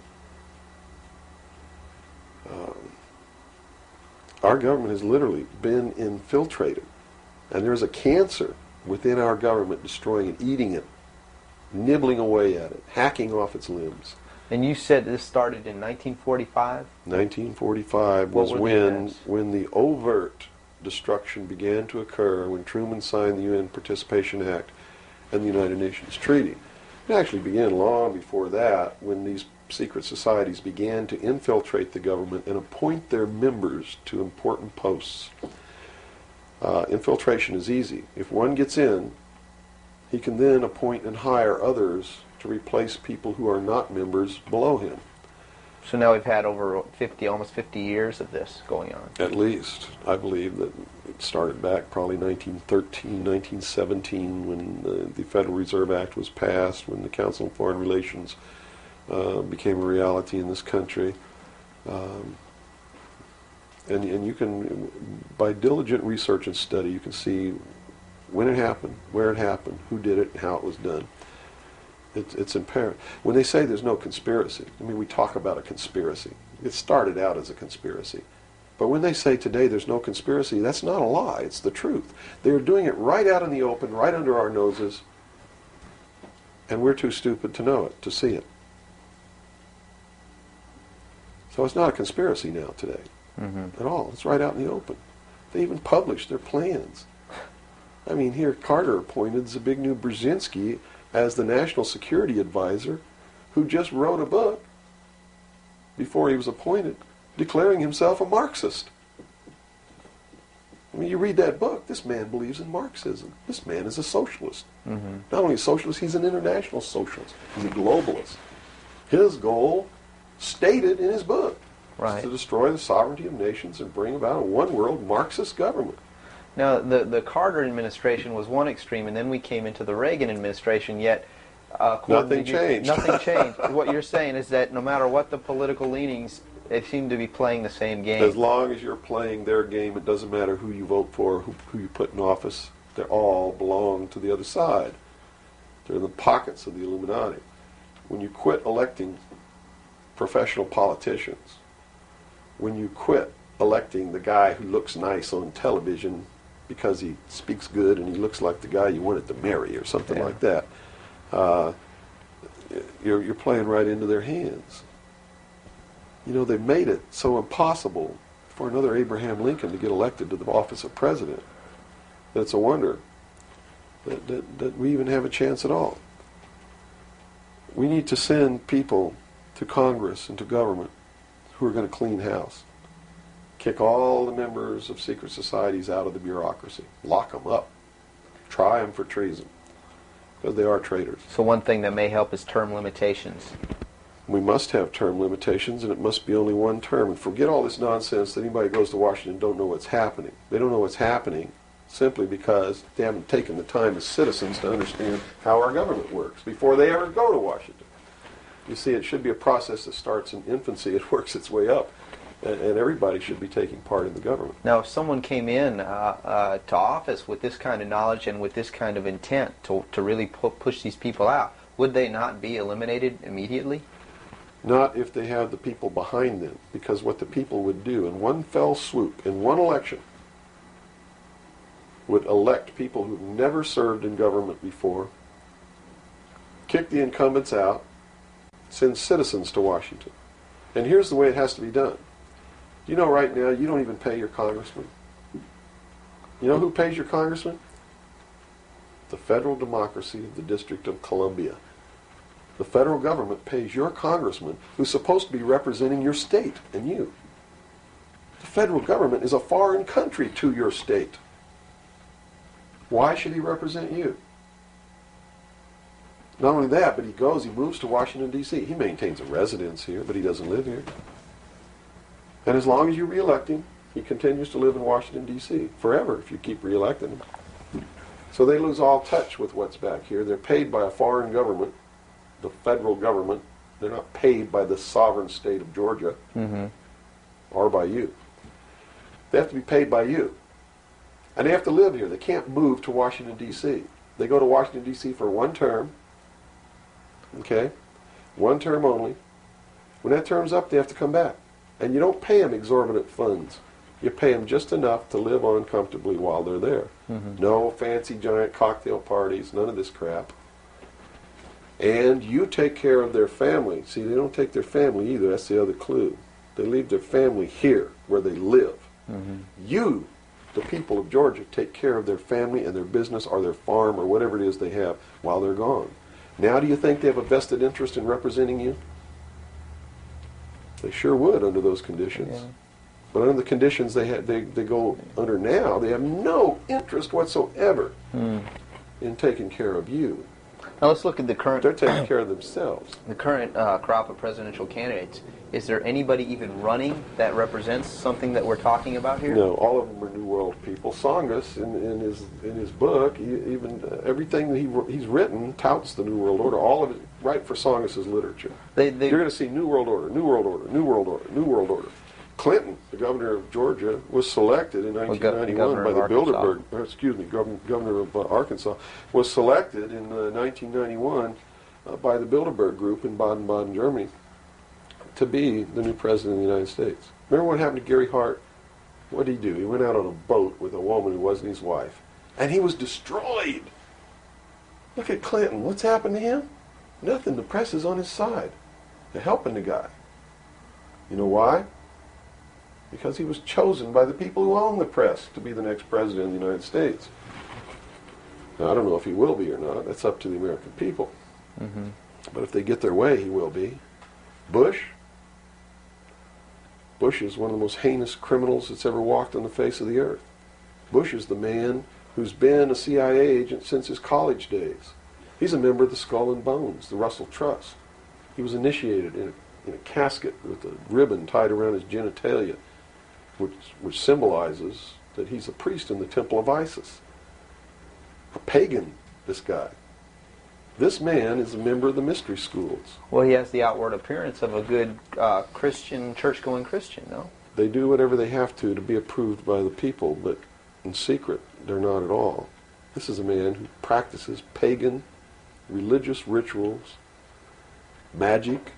Our government has literally been infiltrated, and there's a cancer within our government destroying it, eating it, nibbling away at it, hacking off its limbs. And you said this started in 1945? 1945 What was were the when events? the overt destruction began to occur, when Truman signed the UN Participation Act and the United Nations Treaty. It actually began long before that, when these secret societies began to infiltrate the government and appoint their members to important posts. Infiltration is easy. If one gets in, he can then appoint and hire others to replace people who are not members below him. So now we've had over 50, almost 50 years of this going on. At least. I believe that it started back probably 1913, 1917, when the Federal Reserve Act was passed, when the Council on Foreign Relations became a reality in this country. And you can, by diligent research and study, you can see when it happened, where it happened, who did it, and how it was done. It's apparent. When they say there's no conspiracy, I mean, we talk about a conspiracy. It started out as a conspiracy. But when they say today there's no conspiracy, that's not a lie. It's the truth. They're doing it right out in the open, right under our noses, and we're too stupid to know it, to see it. So it's not a conspiracy now today at all. It's right out in the open. They even published their plans. I mean, here Carter appointed Zbigniew Brzezinski as the National Security Advisor, who just wrote a book before he was appointed declaring himself a Marxist. I mean, you read that book, this man believes in Marxism. This man is a socialist. Not only a socialist, he's an international socialist. He's a globalist. His goal, stated in his book, is to destroy the sovereignty of nations and bring about a one-world Marxist government. Now, the Carter administration was one extreme, and then we came into the Reagan administration, yet nothing changed. Nothing changed. What you're saying is that no matter what the political leanings, they seem to be playing the same game. As long as you're playing their game, it doesn't matter who you vote for, who you put in office. They all belong to the other side. They're in the pockets of the Illuminati. When you quit electing professional politicians, when you quit electing the guy who looks nice on television because he speaks good and he looks like the guy you wanted to marry or something like that, you're playing right into their hands. You know, they've made it so impossible for another Abraham Lincoln to get elected to the office of president that it's a wonder that we even have a chance at all. We need to send people to Congress and to government who are going to clean house. Kick all the members of secret societies out of the bureaucracy. Lock them up. Try them for treason. Because they are traitors. So one thing that may help is term limitations. We must have term limitations, and it must be only one term. And forget all this nonsense that anybody goes to Washington and don't know what's happening. They don't know what's happening simply because they haven't taken the time as citizens to understand how our government works before they ever go to Washington. You see, it should be a process that starts in infancy. It works its way up. And everybody should be taking part in the government. Now, if someone came in to office with this kind of knowledge and with this kind of intent to really push these people out, would they not be eliminated immediately? Not if they have the people behind them, because what the people would do in one fell swoop, in one election, would elect people who've never served in government before, kick the incumbents out, send citizens to Washington. And here's the way it has to be done. You know, right now, you don't even pay your congressman. You know who pays your congressman? The federal democracy of the District of Columbia. The federal government pays your congressman, who's supposed to be representing your state and you. The federal government is a foreign country to your state. Why should he represent you? Not only that, but he moves to Washington, D.C. He maintains a residence here, but he doesn't live here. And as long as you re-elect him, he continues to live in Washington, D.C. forever if you keep re-electing him. So they lose all touch with what's back here. They're paid by a foreign government, the federal government. They're not paid by the sovereign state of Georgia or by you. They have to be paid by you. And they have to live here. They can't move to Washington, D.C. They go to Washington, D.C. for one term. Okay? One term only. When that term's up, they have to come back. And you don't pay them exorbitant funds. You pay them just enough to live on comfortably while they're there. No fancy giant cocktail parties, none of this crap. And you take care of their family. See, they don't take their family either. That's the other clue. They leave their family here where they live. You, the people of Georgia, take care of their family and their business or their farm or whatever it is they have while they're gone. Now do you think they have a vested interest in representing you? They sure would under those conditions. Yeah. But under the conditions they go under now, they have no interest whatsoever in taking care of you. Now let's look at the current. They're taking care of themselves. The current crop of presidential candidates. Is there anybody even running that represents something that we're talking about here? No, all of them are New World people. Tsongas, in his book, everything that he's written touts the New World Order. All of it, right for Tsongas' literature. You're going to see New World Order, New World Order, New World Order, New World Order. Clinton, the governor of Georgia, was selected in 1991 by the Bilderberg. Governor of Arkansas was selected in 1991 by the Bilderberg Group in Baden-Baden, Germany, to be the new president of the United States. Remember what happened to Gary Hart? What did he do? He went out on a boat with a woman who wasn't his wife, and he was destroyed. Look at Clinton. What's happened to him? Nothing. The press is on his side. They're helping the guy. You know why? Because he was chosen by the people who own the press to be the next president of the United States. Now, I don't know if he will be or not. That's up to the American people. But if they get their way, he will be. Bush is one of the most heinous criminals that's ever walked on the face of the earth. Bush is the man who's been a CIA agent since his college days. He's a member of the Skull and Bones, the Russell Trust. He was initiated in a casket with a ribbon tied around his genitalia, which symbolizes that he's a priest in the temple of Isis. A pagan, this guy. This man is a member of the mystery schools. Well, he has the outward appearance of a good Christian, church-going Christian, no? They do whatever they have to be approved by the people, but in secret, they're not at all. This is a man who practices pagan religious rituals, magic.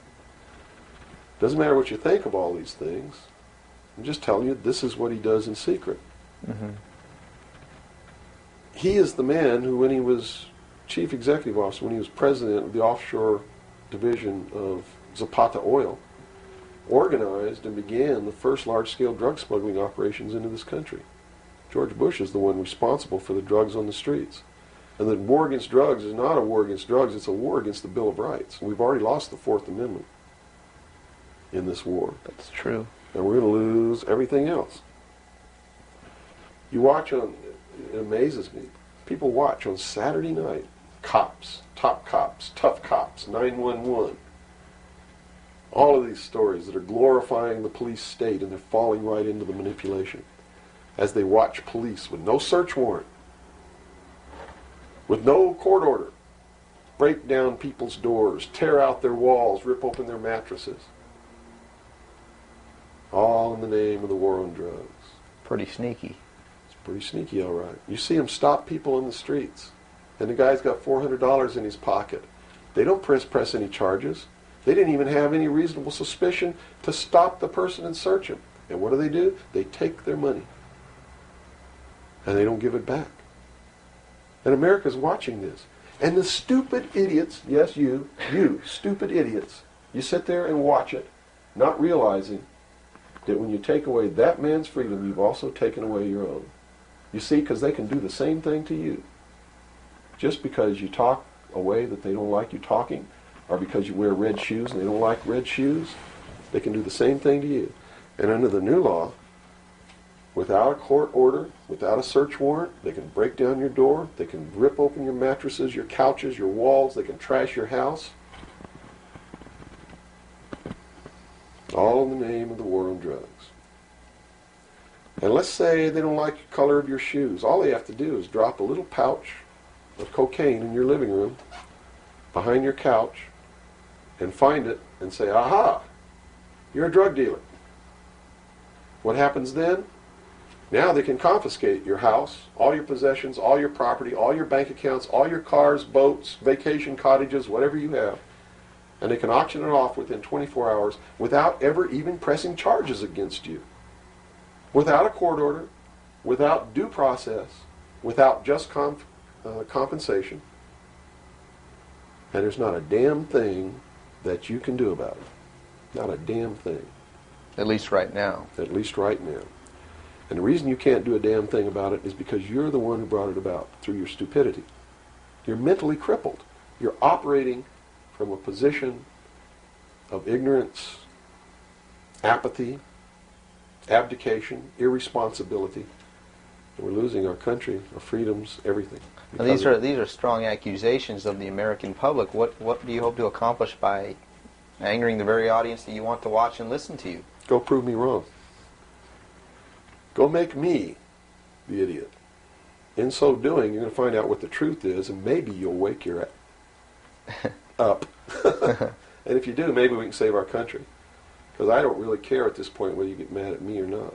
Doesn't matter what you think of all these things. I'm just telling you, this is what he does in secret. He is the man who, when he was chief executive officer, when he was president of the offshore division of Zapata Oil, organized and began the first large-scale drug smuggling operations into this country. George Bush is the one responsible for the drugs on the streets. And the war against drugs is not a war against drugs, it's a war against the Bill of Rights. We've already lost the Fourth Amendment in this war. That's true. And we're going to lose everything else. You watch on, it amazes me, people watch on Saturday night, cops, top cops, tough cops, 911. All of these stories that are glorifying the police state, and they're falling right into the manipulation as they watch police with no search warrant, with no court order, break down people's doors, tear out their walls, rip open their mattresses. All in the name of the war on drugs. Pretty sneaky. It's pretty sneaky, all right. You see them stop people in the streets, and the guy's got $400 in his pocket. They don't press any charges. They didn't even have any reasonable suspicion to stop the person and search him. And what do? They take their money, and they don't give it back. And America's watching this. And the stupid idiots, yes, you stupid idiots, you sit there and watch it, not realizing that when you take away that man's freedom, you've also taken away your own. You see, because they can do the same thing to you. Just because you talk a way that they don't like you talking, or because you wear red shoes and they don't like red shoes, they can do the same thing to you. And under the new law, without a court order, without a search warrant, they can break down your door, they can rip open your mattresses, your couches, your walls, they can trash your house. All in the name of the war on drugs. And let's say they don't like the color of your shoes. All they have to do is drop a little pouch of cocaine in your living room, behind your couch, and find it and say, aha, you're a drug dealer. What happens then? Now they can confiscate your house, all your possessions, all your property, all your bank accounts, all your cars, boats, vacation cottages, whatever you have, and they can auction it off within 24 hours without ever even pressing charges against you. Without a court order, without due process, without just compensation. And there's not a damn thing that you can do about it. Not a damn thing. At least right now. At least right now. And the reason you can't do a damn thing about it is because you're the one who brought it about through your stupidity. You're mentally crippled. You're operating from a position of ignorance, apathy, abdication, irresponsibility. And we're losing our country, our freedoms, everything. Now, these are strong accusations of the American public. What do you hope to accomplish by angering the very audience that you want to watch and listen to you? Go prove me wrong. Go make me the idiot. In so doing, you're going to find out what the truth is, and maybe you'll wake your up. And if you do, maybe we can save our country. Because I don't really care at this point whether you get mad at me or not.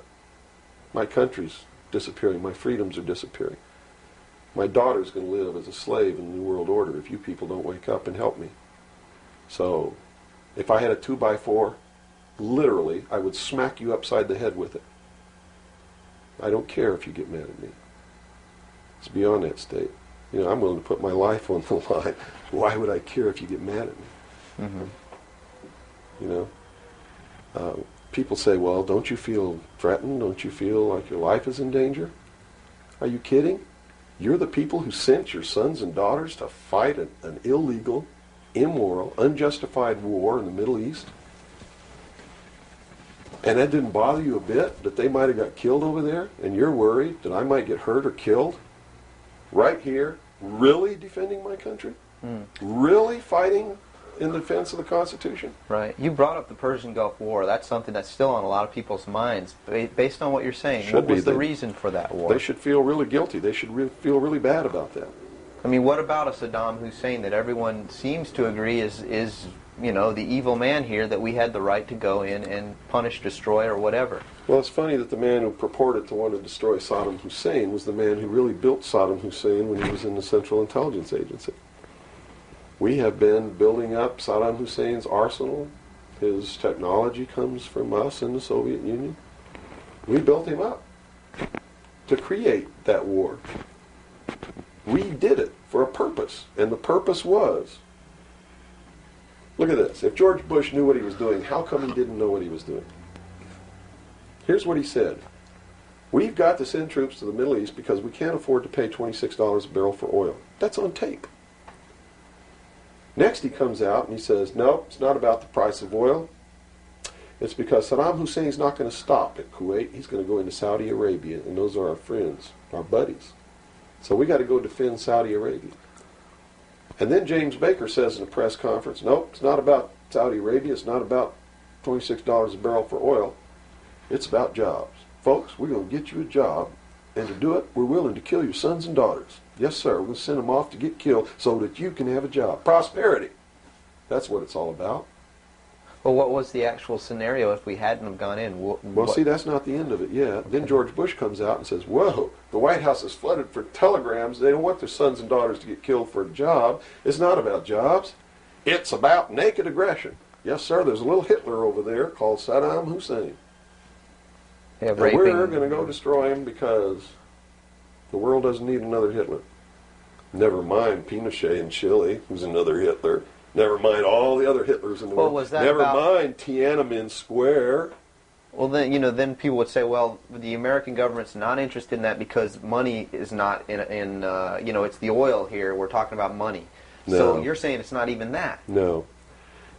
My country's disappearing. My freedoms are disappearing. My daughter's going to live as a slave in the New World Order if you people don't wake up and help me. So, if I had a 2x4, literally, I would smack you upside the head with it. I don't care if you get mad at me. It's beyond that state. You know, I'm willing to put my life on the line. Why would I care if you get mad at me? Mm-hmm. You know? People say, well, don't you feel threatened? Don't you feel like your life is in danger? Are you kidding? You're the people who sent your sons and daughters to fight an illegal, immoral, unjustified war in the Middle East? And that didn't bother you a bit, that they might have got killed over there, and you're worried that I might get hurt or killed? Right here, really defending my country? Really fighting in defense of the Constitution? Right. You brought up the Persian Gulf War. That's something that's still on a lot of people's minds. Based on what you're saying, what was the reason for that war? They should feel really guilty. They should feel really bad about that. I mean, what about a Saddam Hussein that everyone seems to agree is you know, the evil man here, that we had the right to go in and punish, destroy, or whatever? Well, it's funny that the man who purported to want to destroy Saddam Hussein was the man who really built Saddam Hussein when he was in the Central Intelligence Agency. We have been building up Saddam Hussein's arsenal. His technology comes from us in the Soviet Union. We built him up to create that war. We did it for a purpose, and the purpose was, look at this. If George Bush knew what he was doing, how come he didn't know what he was doing? Here's what he said. We've got to send troops to the Middle East because we can't afford to pay $26 a barrel for oil. That's on tape. Next he comes out and he says, no, it's not about the price of oil. It's because Saddam Hussein's not going to stop at Kuwait. He's going to go into Saudi Arabia, and those are our friends, our buddies. So we got to go defend Saudi Arabia. And then James Baker says in a press conference, nope, it's not about Saudi Arabia. It's not about $26 a barrel for oil. It's about jobs. Folks, we're going to get you a job, and to do it, we're willing to kill your sons and daughters. Yes, sir, we're going to send them off to get killed so that you can have a job. Prosperity. That's what it's all about. Well, what was the actual scenario if we hadn't have gone in? Well, see, that's not the end of it yet. Okay. Then George Bush comes out and says, whoa, the White House is flooded for telegrams. They don't want their sons and daughters to get killed for a job. It's not about jobs. It's about naked aggression. Yes, sir, there's a little Hitler over there called Saddam Hussein. Yeah, and we're going to go destroy him because the world doesn't need another Hitler. Never mind Pinochet in Chile, who's another Hitler. Never mind all the other Hitlers in the world. Was that Never mind Tiananmen Square. Well, then, you know, then people would say, well, the American government's not interested in that because money is not in you know, it's the oil here. We're talking about money. No. So you're saying it's not even that. No.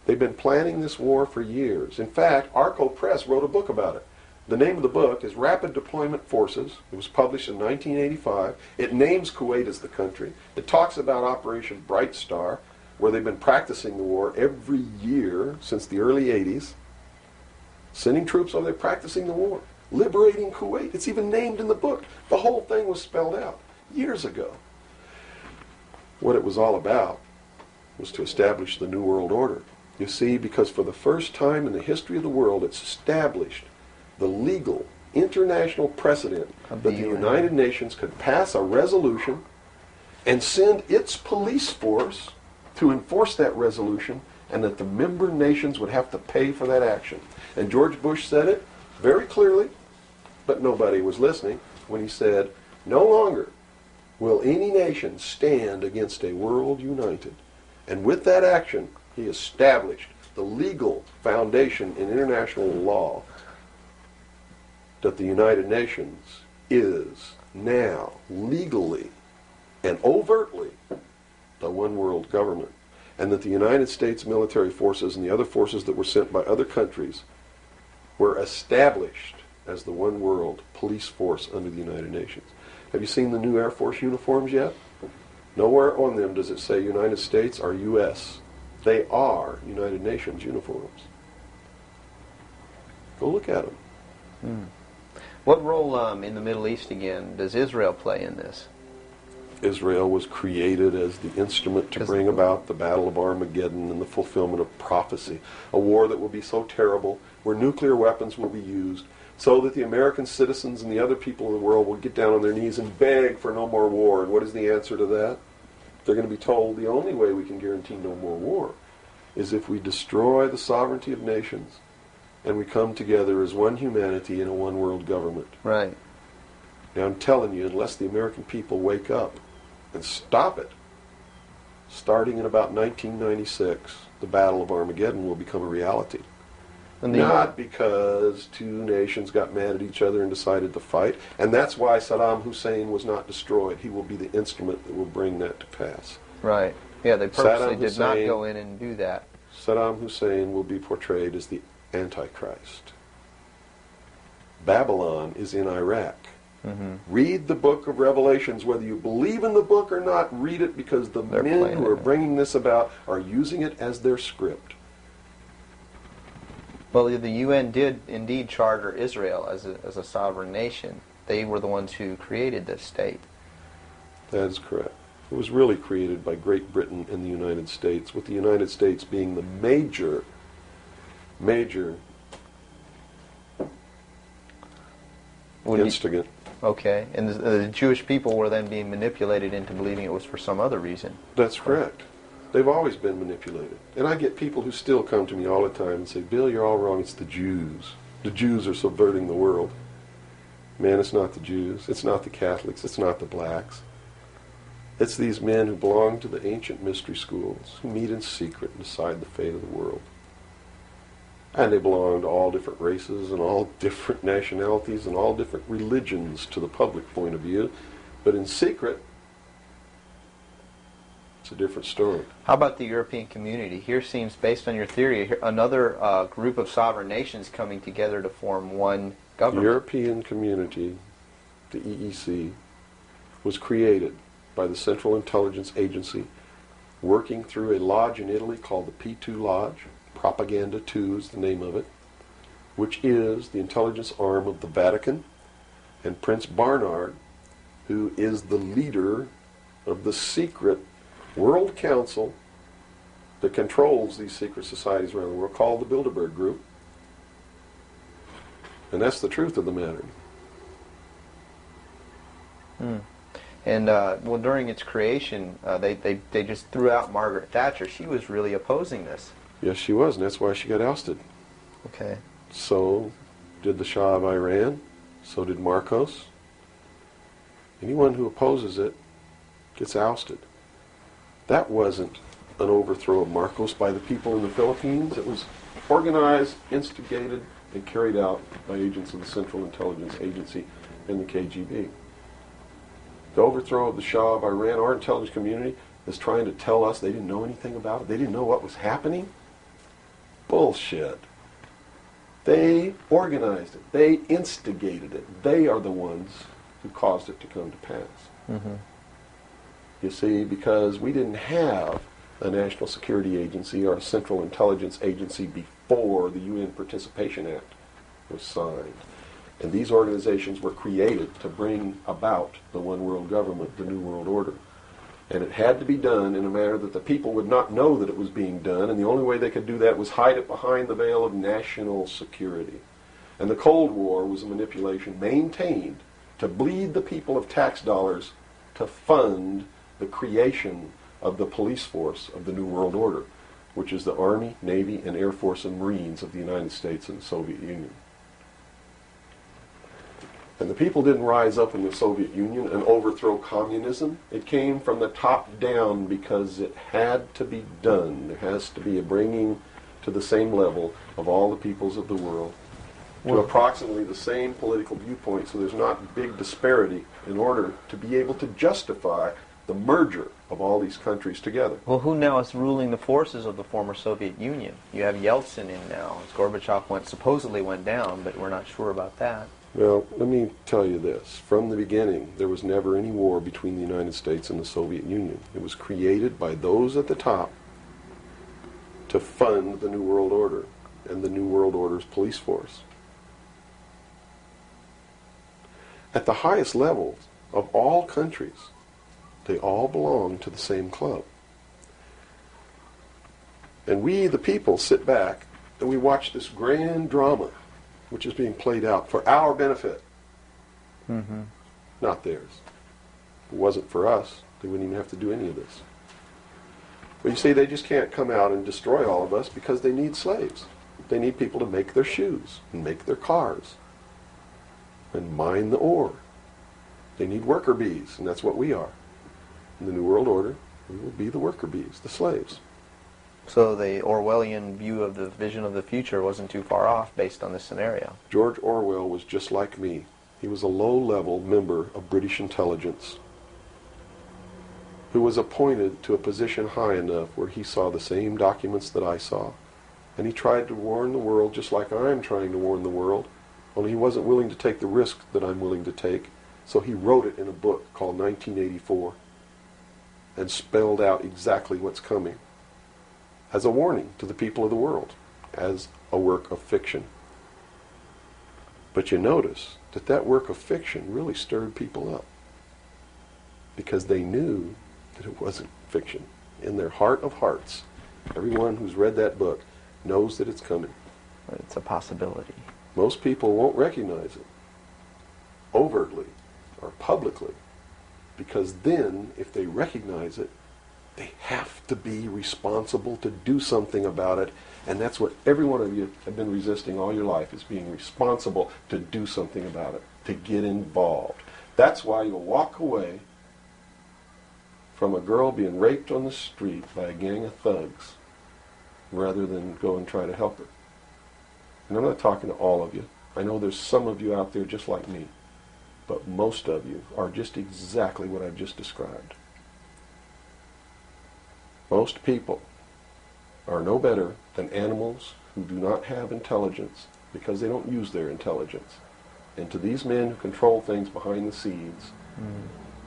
They've been planning this war for years. In fact, Arco Press wrote a book about it. The name of the book is Rapid Deployment Forces. It was published in 1985. It names Kuwait as the country. It talks about Operation Bright Star, where they've been practicing the war every year since the early 80s. Sending troops over there practicing the war. Liberating Kuwait. It's even named in the book. The whole thing was spelled out years ago. what it was all about was to establish the New World Order. You see, because for the first time in the history of the world, it's established the legal international precedent that the United Nations could pass a resolution and send its police force to enforce that resolution, and that the member nations would have to pay for that action. And George Bush said it very clearly, but nobody was listening, when he said, no longer will any nation stand against a world united. And with that action, he established the legal foundation in international law that the United Nations is now legally and overtly the one world government, and that the United States military forces and the other forces that were sent by other countries were established as the one world police force under the United Nations. Have you seen the new Air Force uniforms yet? Nowhere on them does it say United States or U.S. They are United Nations uniforms. Go look at them. What role in the Middle East, again, does Israel play in this? Israel was created as the instrument to bring about the Battle of Armageddon and the fulfillment of prophecy, a war that will be so terrible, where nuclear weapons will be used, so that the American citizens and the other people in the world will get down on their knees and beg for no more war. And what is the answer to that? They're going to be told the only way we can guarantee no more war is if we destroy the sovereignty of nations and we come together as one humanity in a one world government. Right. Now I'm telling you, unless the American people wake up and stop it, starting in about 1996, the Battle of Armageddon will become a reality. Not because two nations got mad at each other and decided to fight, and that's why Saddam Hussein was not destroyed. He will be the instrument that will bring that to pass. Right. Yeah, they purposely did not go in and do that. Saddam Hussein will be portrayed as the Antichrist. Babylon is in Iraq. Read the book of Revelations. Whether you believe in the book or not, read it, because the men who are bringing this about are using it as their script. Well, the UN did indeed charter Israel as a sovereign nation. They were the ones who created this state. That is correct. It was really created by Great Britain and the United States, with the United States being the major instigant. Okay, and the Jewish people were then being manipulated into believing it was for some other reason. That's correct. They've always been manipulated. And I get people who still come to me all the time and say, Bill, you're all wrong. It's the Jews. The Jews are subverting the world. Man, it's not the Jews. It's not the Catholics. It's not the blacks. It's these men who belong to the ancient mystery schools, who meet in secret and decide the fate of the world. And they belong to all different races and all different nationalities and all different religions to the public point of view. But in secret, it's a different story. How about the European community? Here seems, based on your theory, another group of sovereign nations coming together to form one government. The European community, the EEC, was created by the Central Intelligence Agency, working through a lodge in Italy called the P2 Lodge. Propaganda 2 is the name of it, which is the intelligence arm of the Vatican, and Prince Bernard, who is the leader of the secret World Council that controls these secret societies around the world, called the Bilderberg Group. And that's the truth of the matter. And well, during its creation, they just threw out Margaret Thatcher. She was really opposing this. Yes, she was, and that's why she got ousted. Okay. So did the Shah of Iran. So did Marcos. Anyone who opposes it gets ousted. That wasn't an overthrow of Marcos by the people in the Philippines. It was organized, instigated, and carried out by agents of the Central Intelligence Agency and the KGB. The overthrow of the Shah of Iran, our intelligence community is trying to tell us they didn't know anything about it. They didn't know what was happening. Bullshit. They organized it. They instigated it. They are the ones who caused it to come to pass. You see, because we didn't have a National Security Agency or a Central Intelligence Agency before the UN Participation Act was signed. And these organizations were created to bring about the one world government, the New World Order. And it had to be done in a manner that the people would not know that it was being done, and the only way they could do that was hide it behind the veil of national security. And the Cold War was a manipulation maintained to bleed the people of tax dollars to fund the creation of the police force of the New World Order, which is the Army, Navy, and Air Force and Marines of the United States and the Soviet Union. And the people didn't rise up in the Soviet Union and overthrow communism. It came from the top down because it had to be done. There has to be a bringing to the same level of all the peoples of the world to approximately the same political viewpoint, so there's not big disparity in order to be able to justify the merger of all these countries together. Well, who now is ruling the forces of the former Soviet Union? You have Yeltsin in now. As Gorbachev supposedly went down, but we're not sure about that. Well, let me tell you this. From the beginning, there was never any war between the United States and the Soviet Union. It was created by those at the top to fund the New World Order and the New World Order's police force. At the highest levels of all countries, they all belong to the same club. And we, the people, sit back and we watch this grand drama which is being played out for our benefit, not theirs. If it wasn't for us, they wouldn't even have to do any of this. But you see, they just can't come out and destroy all of us because they need slaves. They need people to make their shoes and make their cars and mine the ore. They need worker bees, and that's what we are. In the New World Order, we will be the worker bees, the slaves. So the Orwellian view of the vision of the future wasn't too far off based on this scenario. George Orwell was just like me. He was a low-level member of British intelligence who was appointed to a position high enough where he saw the same documents that I saw. And he tried to warn the world just like I'm trying to warn the world, only he wasn't willing to take the risk that I'm willing to take. So he wrote it in a book called 1984 and spelled out exactly what's coming as a warning to the people of the world, as a work of fiction. But you notice that that work of fiction really stirred people up because they knew that it wasn't fiction. In their heart of hearts, everyone who's read that book knows that it's coming. It's a possibility. Most people won't recognize it overtly or publicly, because then, if they recognize it, they have to be responsible to do something about it, and that's what every one of you have been resisting all your life, is being responsible to do something about it, to get involved. That's why you'll walk away from a girl being raped on the street by a gang of thugs rather than go and try to help her. And I'm not talking to all of you. I know there's some of you out there just like me, but most of you are just exactly what I've just described. Most people are no better than animals who do not have intelligence because they don't use their intelligence. And to these men who control things behind the scenes,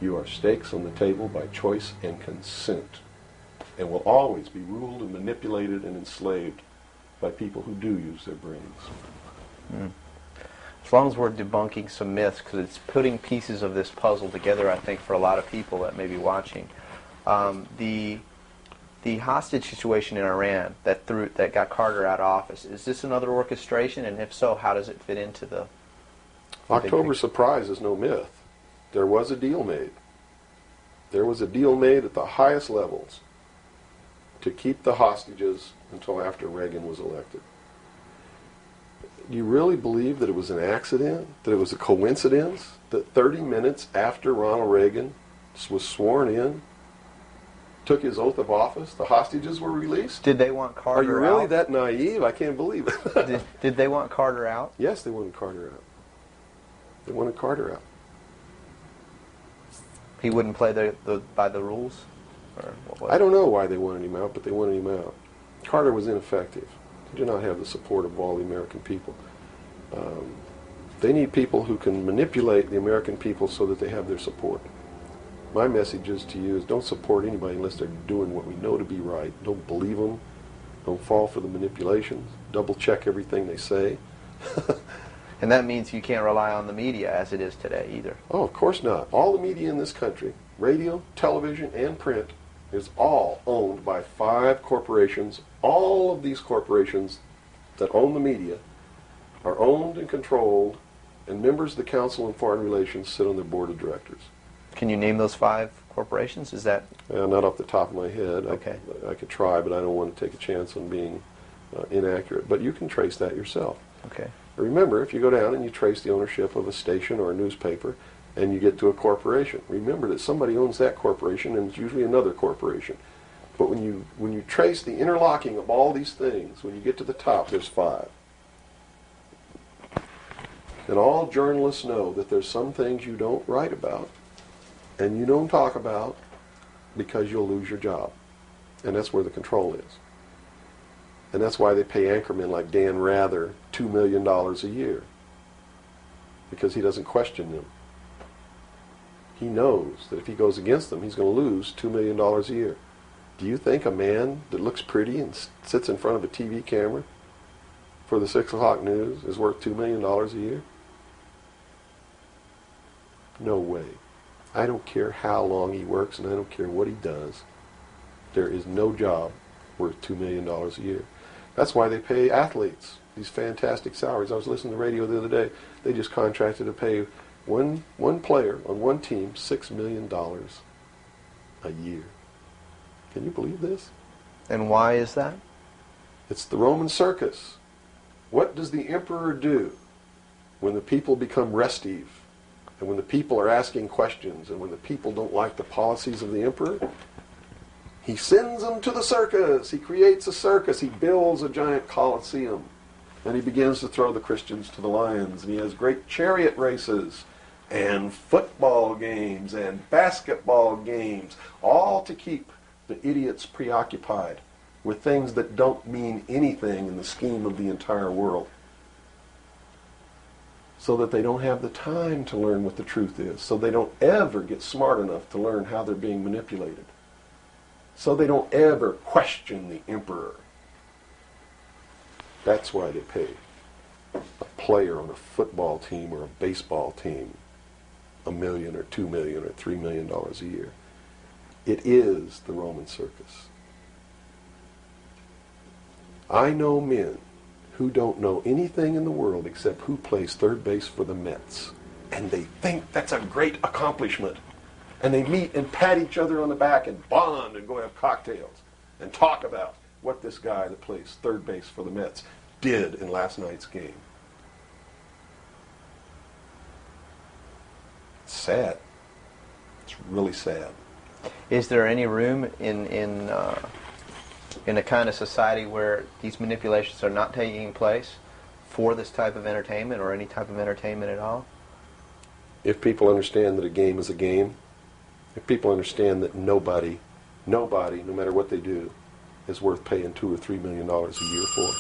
you are stakes on the table by choice and consent, and will always be ruled and manipulated and enslaved by people who do use their brains. As long as we're debunking some myths, because it's putting pieces of this puzzle together, I think, for a lot of people that may be watching. The hostage situation in Iran that got Carter out of office, is this another orchestration? And if so, how does it fit into the October surprise is no myth. There was a deal made. There was a deal made at the highest levels to keep the hostages until after Reagan was elected. Do you really believe that it was an accident, that it was a coincidence, that 30 minutes after Ronald Reagan was sworn in, took his oath of office, the hostages were released? Did they want Carter out? Are you really that naive? I can't believe it. Did they want Carter out? Yes, they wanted Carter out. They wanted Carter out. He wouldn't play by the rules? Or what was I don't know why they wanted him out, but they wanted him out. Carter was ineffective. He did not have the support of all the American people. They need people who can manipulate the American people so that they have their support. My message is to you is don't support anybody unless they're doing what we know to be right. Don't believe them. Don't fall for the manipulations. Double check everything they say. And that means you can't rely on the media as it is today either. Oh, of course not. All the media in this country radio, television, and print, is all owned by 5 corporations. All of these corporations that own the media are owned and controlled, and members of the Council on Foreign Relations sit on their board of directors. Can you name those 5 corporations? Is that Not off the top of my head. Okay. I could try, but I don't want to take a chance on being inaccurate. But you can trace that yourself. okay? Remember, if you go down and you trace the ownership of a station or a newspaper, and you get to a corporation, remember that somebody owns that corporation, and it's usually another corporation. But when you trace the interlocking of all these things, when you get to the top, there's 5. And all journalists know that there's some things you don't write about, and you don't talk about, because you'll lose your job. And that's where the control is. And that's why they pay anchormen like Dan Rather $2 million a year, because he doesn't question them. He knows that if he goes against them, he's going to lose $2 million a year. Do you think a man that looks pretty and sits in front of a TV camera for the 6 o'clock news is worth $2 million a year? No way. I don't care how long he works, and I don't care what he does. There is no job worth $2 million a year. That's why they pay athletes these fantastic salaries. I was listening to the radio the other day. They just contracted to pay one player on one team $6 million a year. Can you believe this? And why is that? It's the Roman circus. What does the emperor do when the people become restive, and when the people are asking questions, and when the people don't like the policies of the emperor? He sends them to the circus. He creates a circus. He builds a giant coliseum. And he begins to throw the Christians to the lions. And he has great chariot races and football games and basketball games, all to keep the idiots preoccupied with things that don't mean anything in the scheme of the entire world, so that they don't have the time to learn what the truth is, so they don't ever get smart enough to learn how they're being manipulated, so they don't ever question the emperor. That's why they pay a player on a football team or a baseball team $1 million or $2 million or $3 million a year. It is the Roman circus. I know men who don't know anything in the world except who plays third base for the Mets. And they think that's a great accomplishment. And they meet and pat each other on the back and bond and go have cocktails and talk about what this guy that plays third base for the Mets did in last night's game. It's sad. It's really sad. Is there any room in a kind of society where these manipulations are not taking place for this type of entertainment, or any type of entertainment at all? If people understand that a game is a game, if people understand that nobody, no matter what they do, is worth paying $2 or $3 million a year for,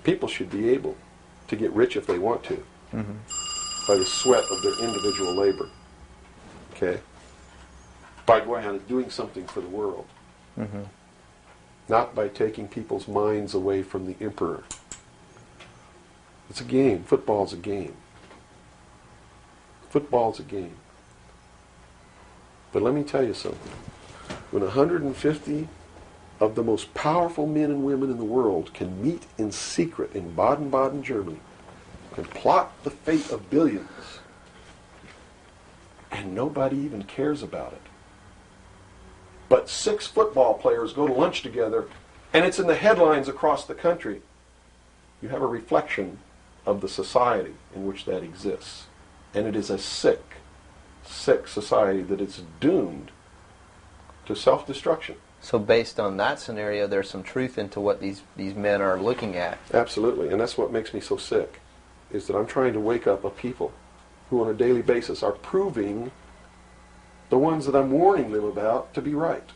people should be able to get rich if they want to, by the sweat of their individual labor. Okay? By going out and doing something for the world. Not by taking people's minds away from the emperor. It's a game. Football's a game. Football's a game. But let me tell you something. When 150 of the most powerful men and women in the world can meet in secret in Baden-Baden, Germany, and plot the fate of billions, and nobody even cares about it, but 6 football players go to lunch together, and it's in the headlines across the country, you have a reflection of the society in which that exists. And it is a sick society that is doomed to self-destruction. So based on that scenario, there's some truth into what these men are looking at. Absolutely, and that's what makes me so sick, is that I'm trying to wake up a people who on a daily basis are proving the ones that I'm warning them about to be right.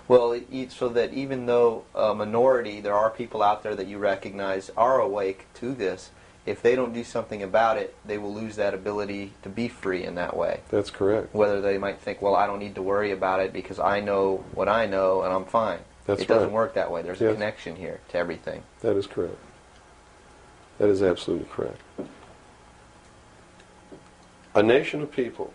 Well, so that even though a minority, there are people out there that you recognize are awake to this, if they don't do something about it, they will lose that ability to be free in that way. That's correct. Whether they might think, well, I don't need to worry about it because I know what I know and I'm fine. That's it doesn't right. work that way. There's a connection here to everything. That is correct. That is absolutely correct. A nation of people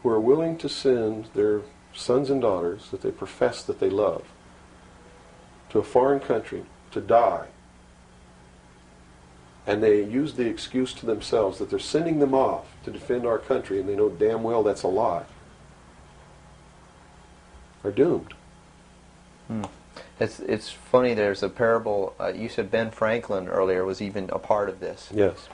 who are willing to send their sons and daughters that they profess that they love to a foreign country to die, and they use the excuse to themselves that they're sending them off to defend our country, and they know damn well that's a lie, are doomed. It's funny, there's a parable, you said Ben Franklin earlier was even a part of this. Yes.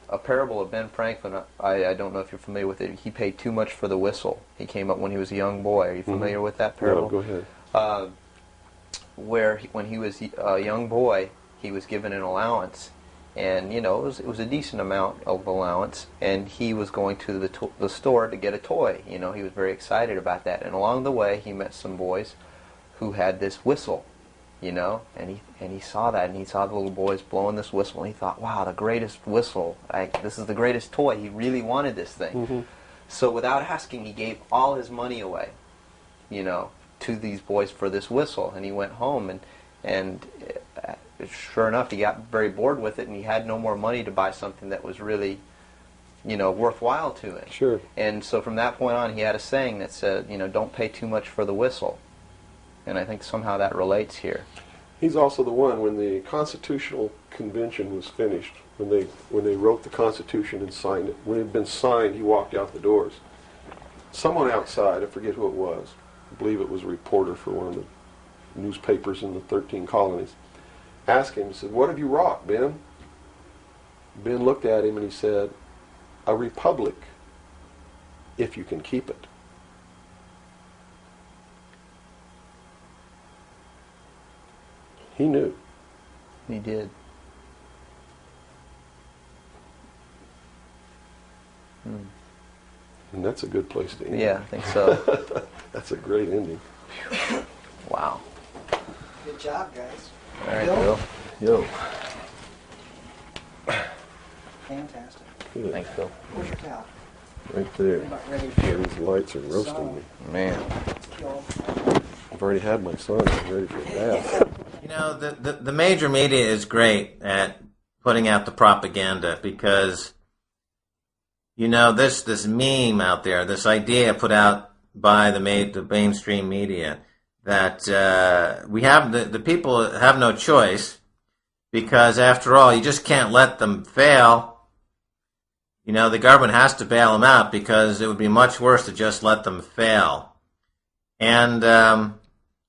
A parable of Ben Franklin, I don't know if you're familiar with it. He paid too much for the whistle. He came up when he was a young boy. Are you familiar with that parable? No, go ahead. When he was a young boy, he was given an allowance. And, it was a decent amount of allowance. And he was going to the store to get a toy. He was very excited about that. And along the way, he met some boys who had this whistle. And he saw that, and he saw the little boys blowing this whistle, and he thought, wow, the greatest whistle. This is the greatest toy. He really wanted this thing. So without asking, he gave all his money away, to these boys for this whistle. And he went home, and sure enough, he got very bored with it, and he had no more money to buy something that was really, worthwhile to him. Sure. And so from that point on, he had a saying that said, don't pay too much for the whistle. And I think somehow that relates here. He's also the one, when the Constitutional Convention was finished, when they wrote the Constitution and signed it, when it had been signed, he walked out the doors. Someone outside, I forget who it was, I believe it was a reporter for one of the newspapers in the 13 colonies, asked him, said, "What have you wrought, Ben?" Ben looked at him and he said, "A republic, if you can keep it." He knew. He did. And that's a good place to end. Yeah, I think so. That's a great ending. Wow. Good job, guys. All right, Bill? Bill. Yo. Fantastic. Good. Thanks, Bill. Where's your towel? Right there. I'm about ready Yeah, to these lights are roasting me. Man. kill. I've already had my son. I'm ready for a bath. The major media is great at putting out the propaganda because, this meme out there, this idea put out by the mainstream media that we have the people have no choice because, after all, you just can't let them fail. The government has to bail them out because it would be much worse to just let them fail. And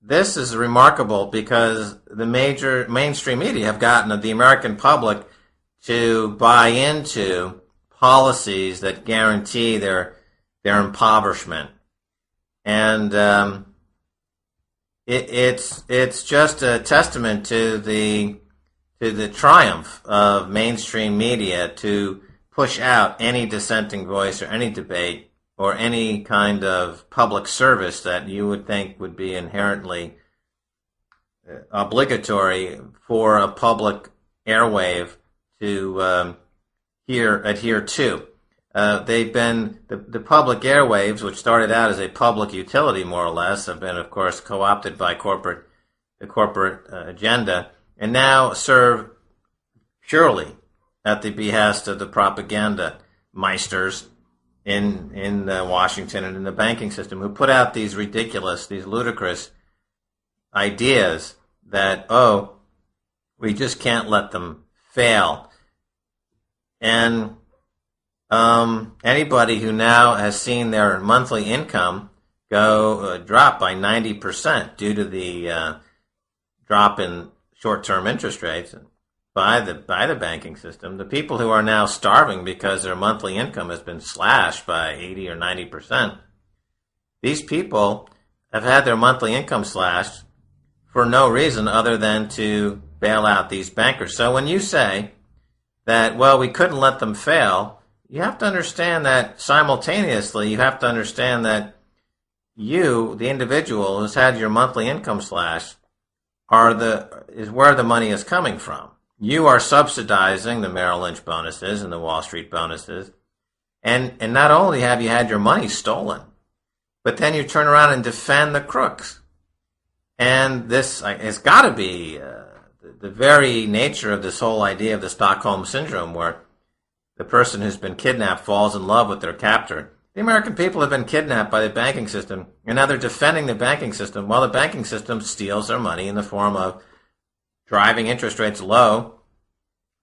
this is remarkable because the major mainstream media have gotten the American public to buy into policies that guarantee their impoverishment. And it's just a testament to the triumph of mainstream media to push out any dissenting voice or any debate or any kind of public service that you would think would be inherently obligatory for a public airwave to adhere to. They've been, the public airwaves, which started out as a public utility more or less, have been, of course, co-opted by the corporate agenda, and now serve purely at the behest of the propaganda meisters in Washington and in the banking system, who put out these ridiculous, these ludicrous ideas that, we just can't let them fail. And anybody who now has seen their monthly income drop by 90% due to the drop in short-term interest rates by the banking system, the people who are now starving because their monthly income has been slashed by 80 or 90%, these people have had their monthly income slashed for no reason other than to bail out these bankers. So when you say that, we couldn't let them fail, you have to understand that simultaneously you have to understand that you, the individual who's had your monthly income slashed, is where the money is coming from. You are subsidizing the Merrill Lynch bonuses and the Wall Street bonuses. And not only have you had your money stolen, but then you turn around and defend the crooks. And this has got to be the very nature of this whole idea of the Stockholm Syndrome, where the person who's been kidnapped falls in love with their captor. The American people have been kidnapped by the banking system, and now they're defending the banking system while the banking system steals their money in the form of driving interest rates low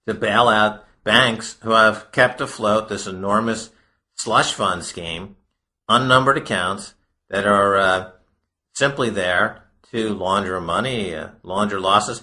to bail out banks who have kept afloat this enormous slush fund scheme, unnumbered accounts that are simply there to launder money, launder losses.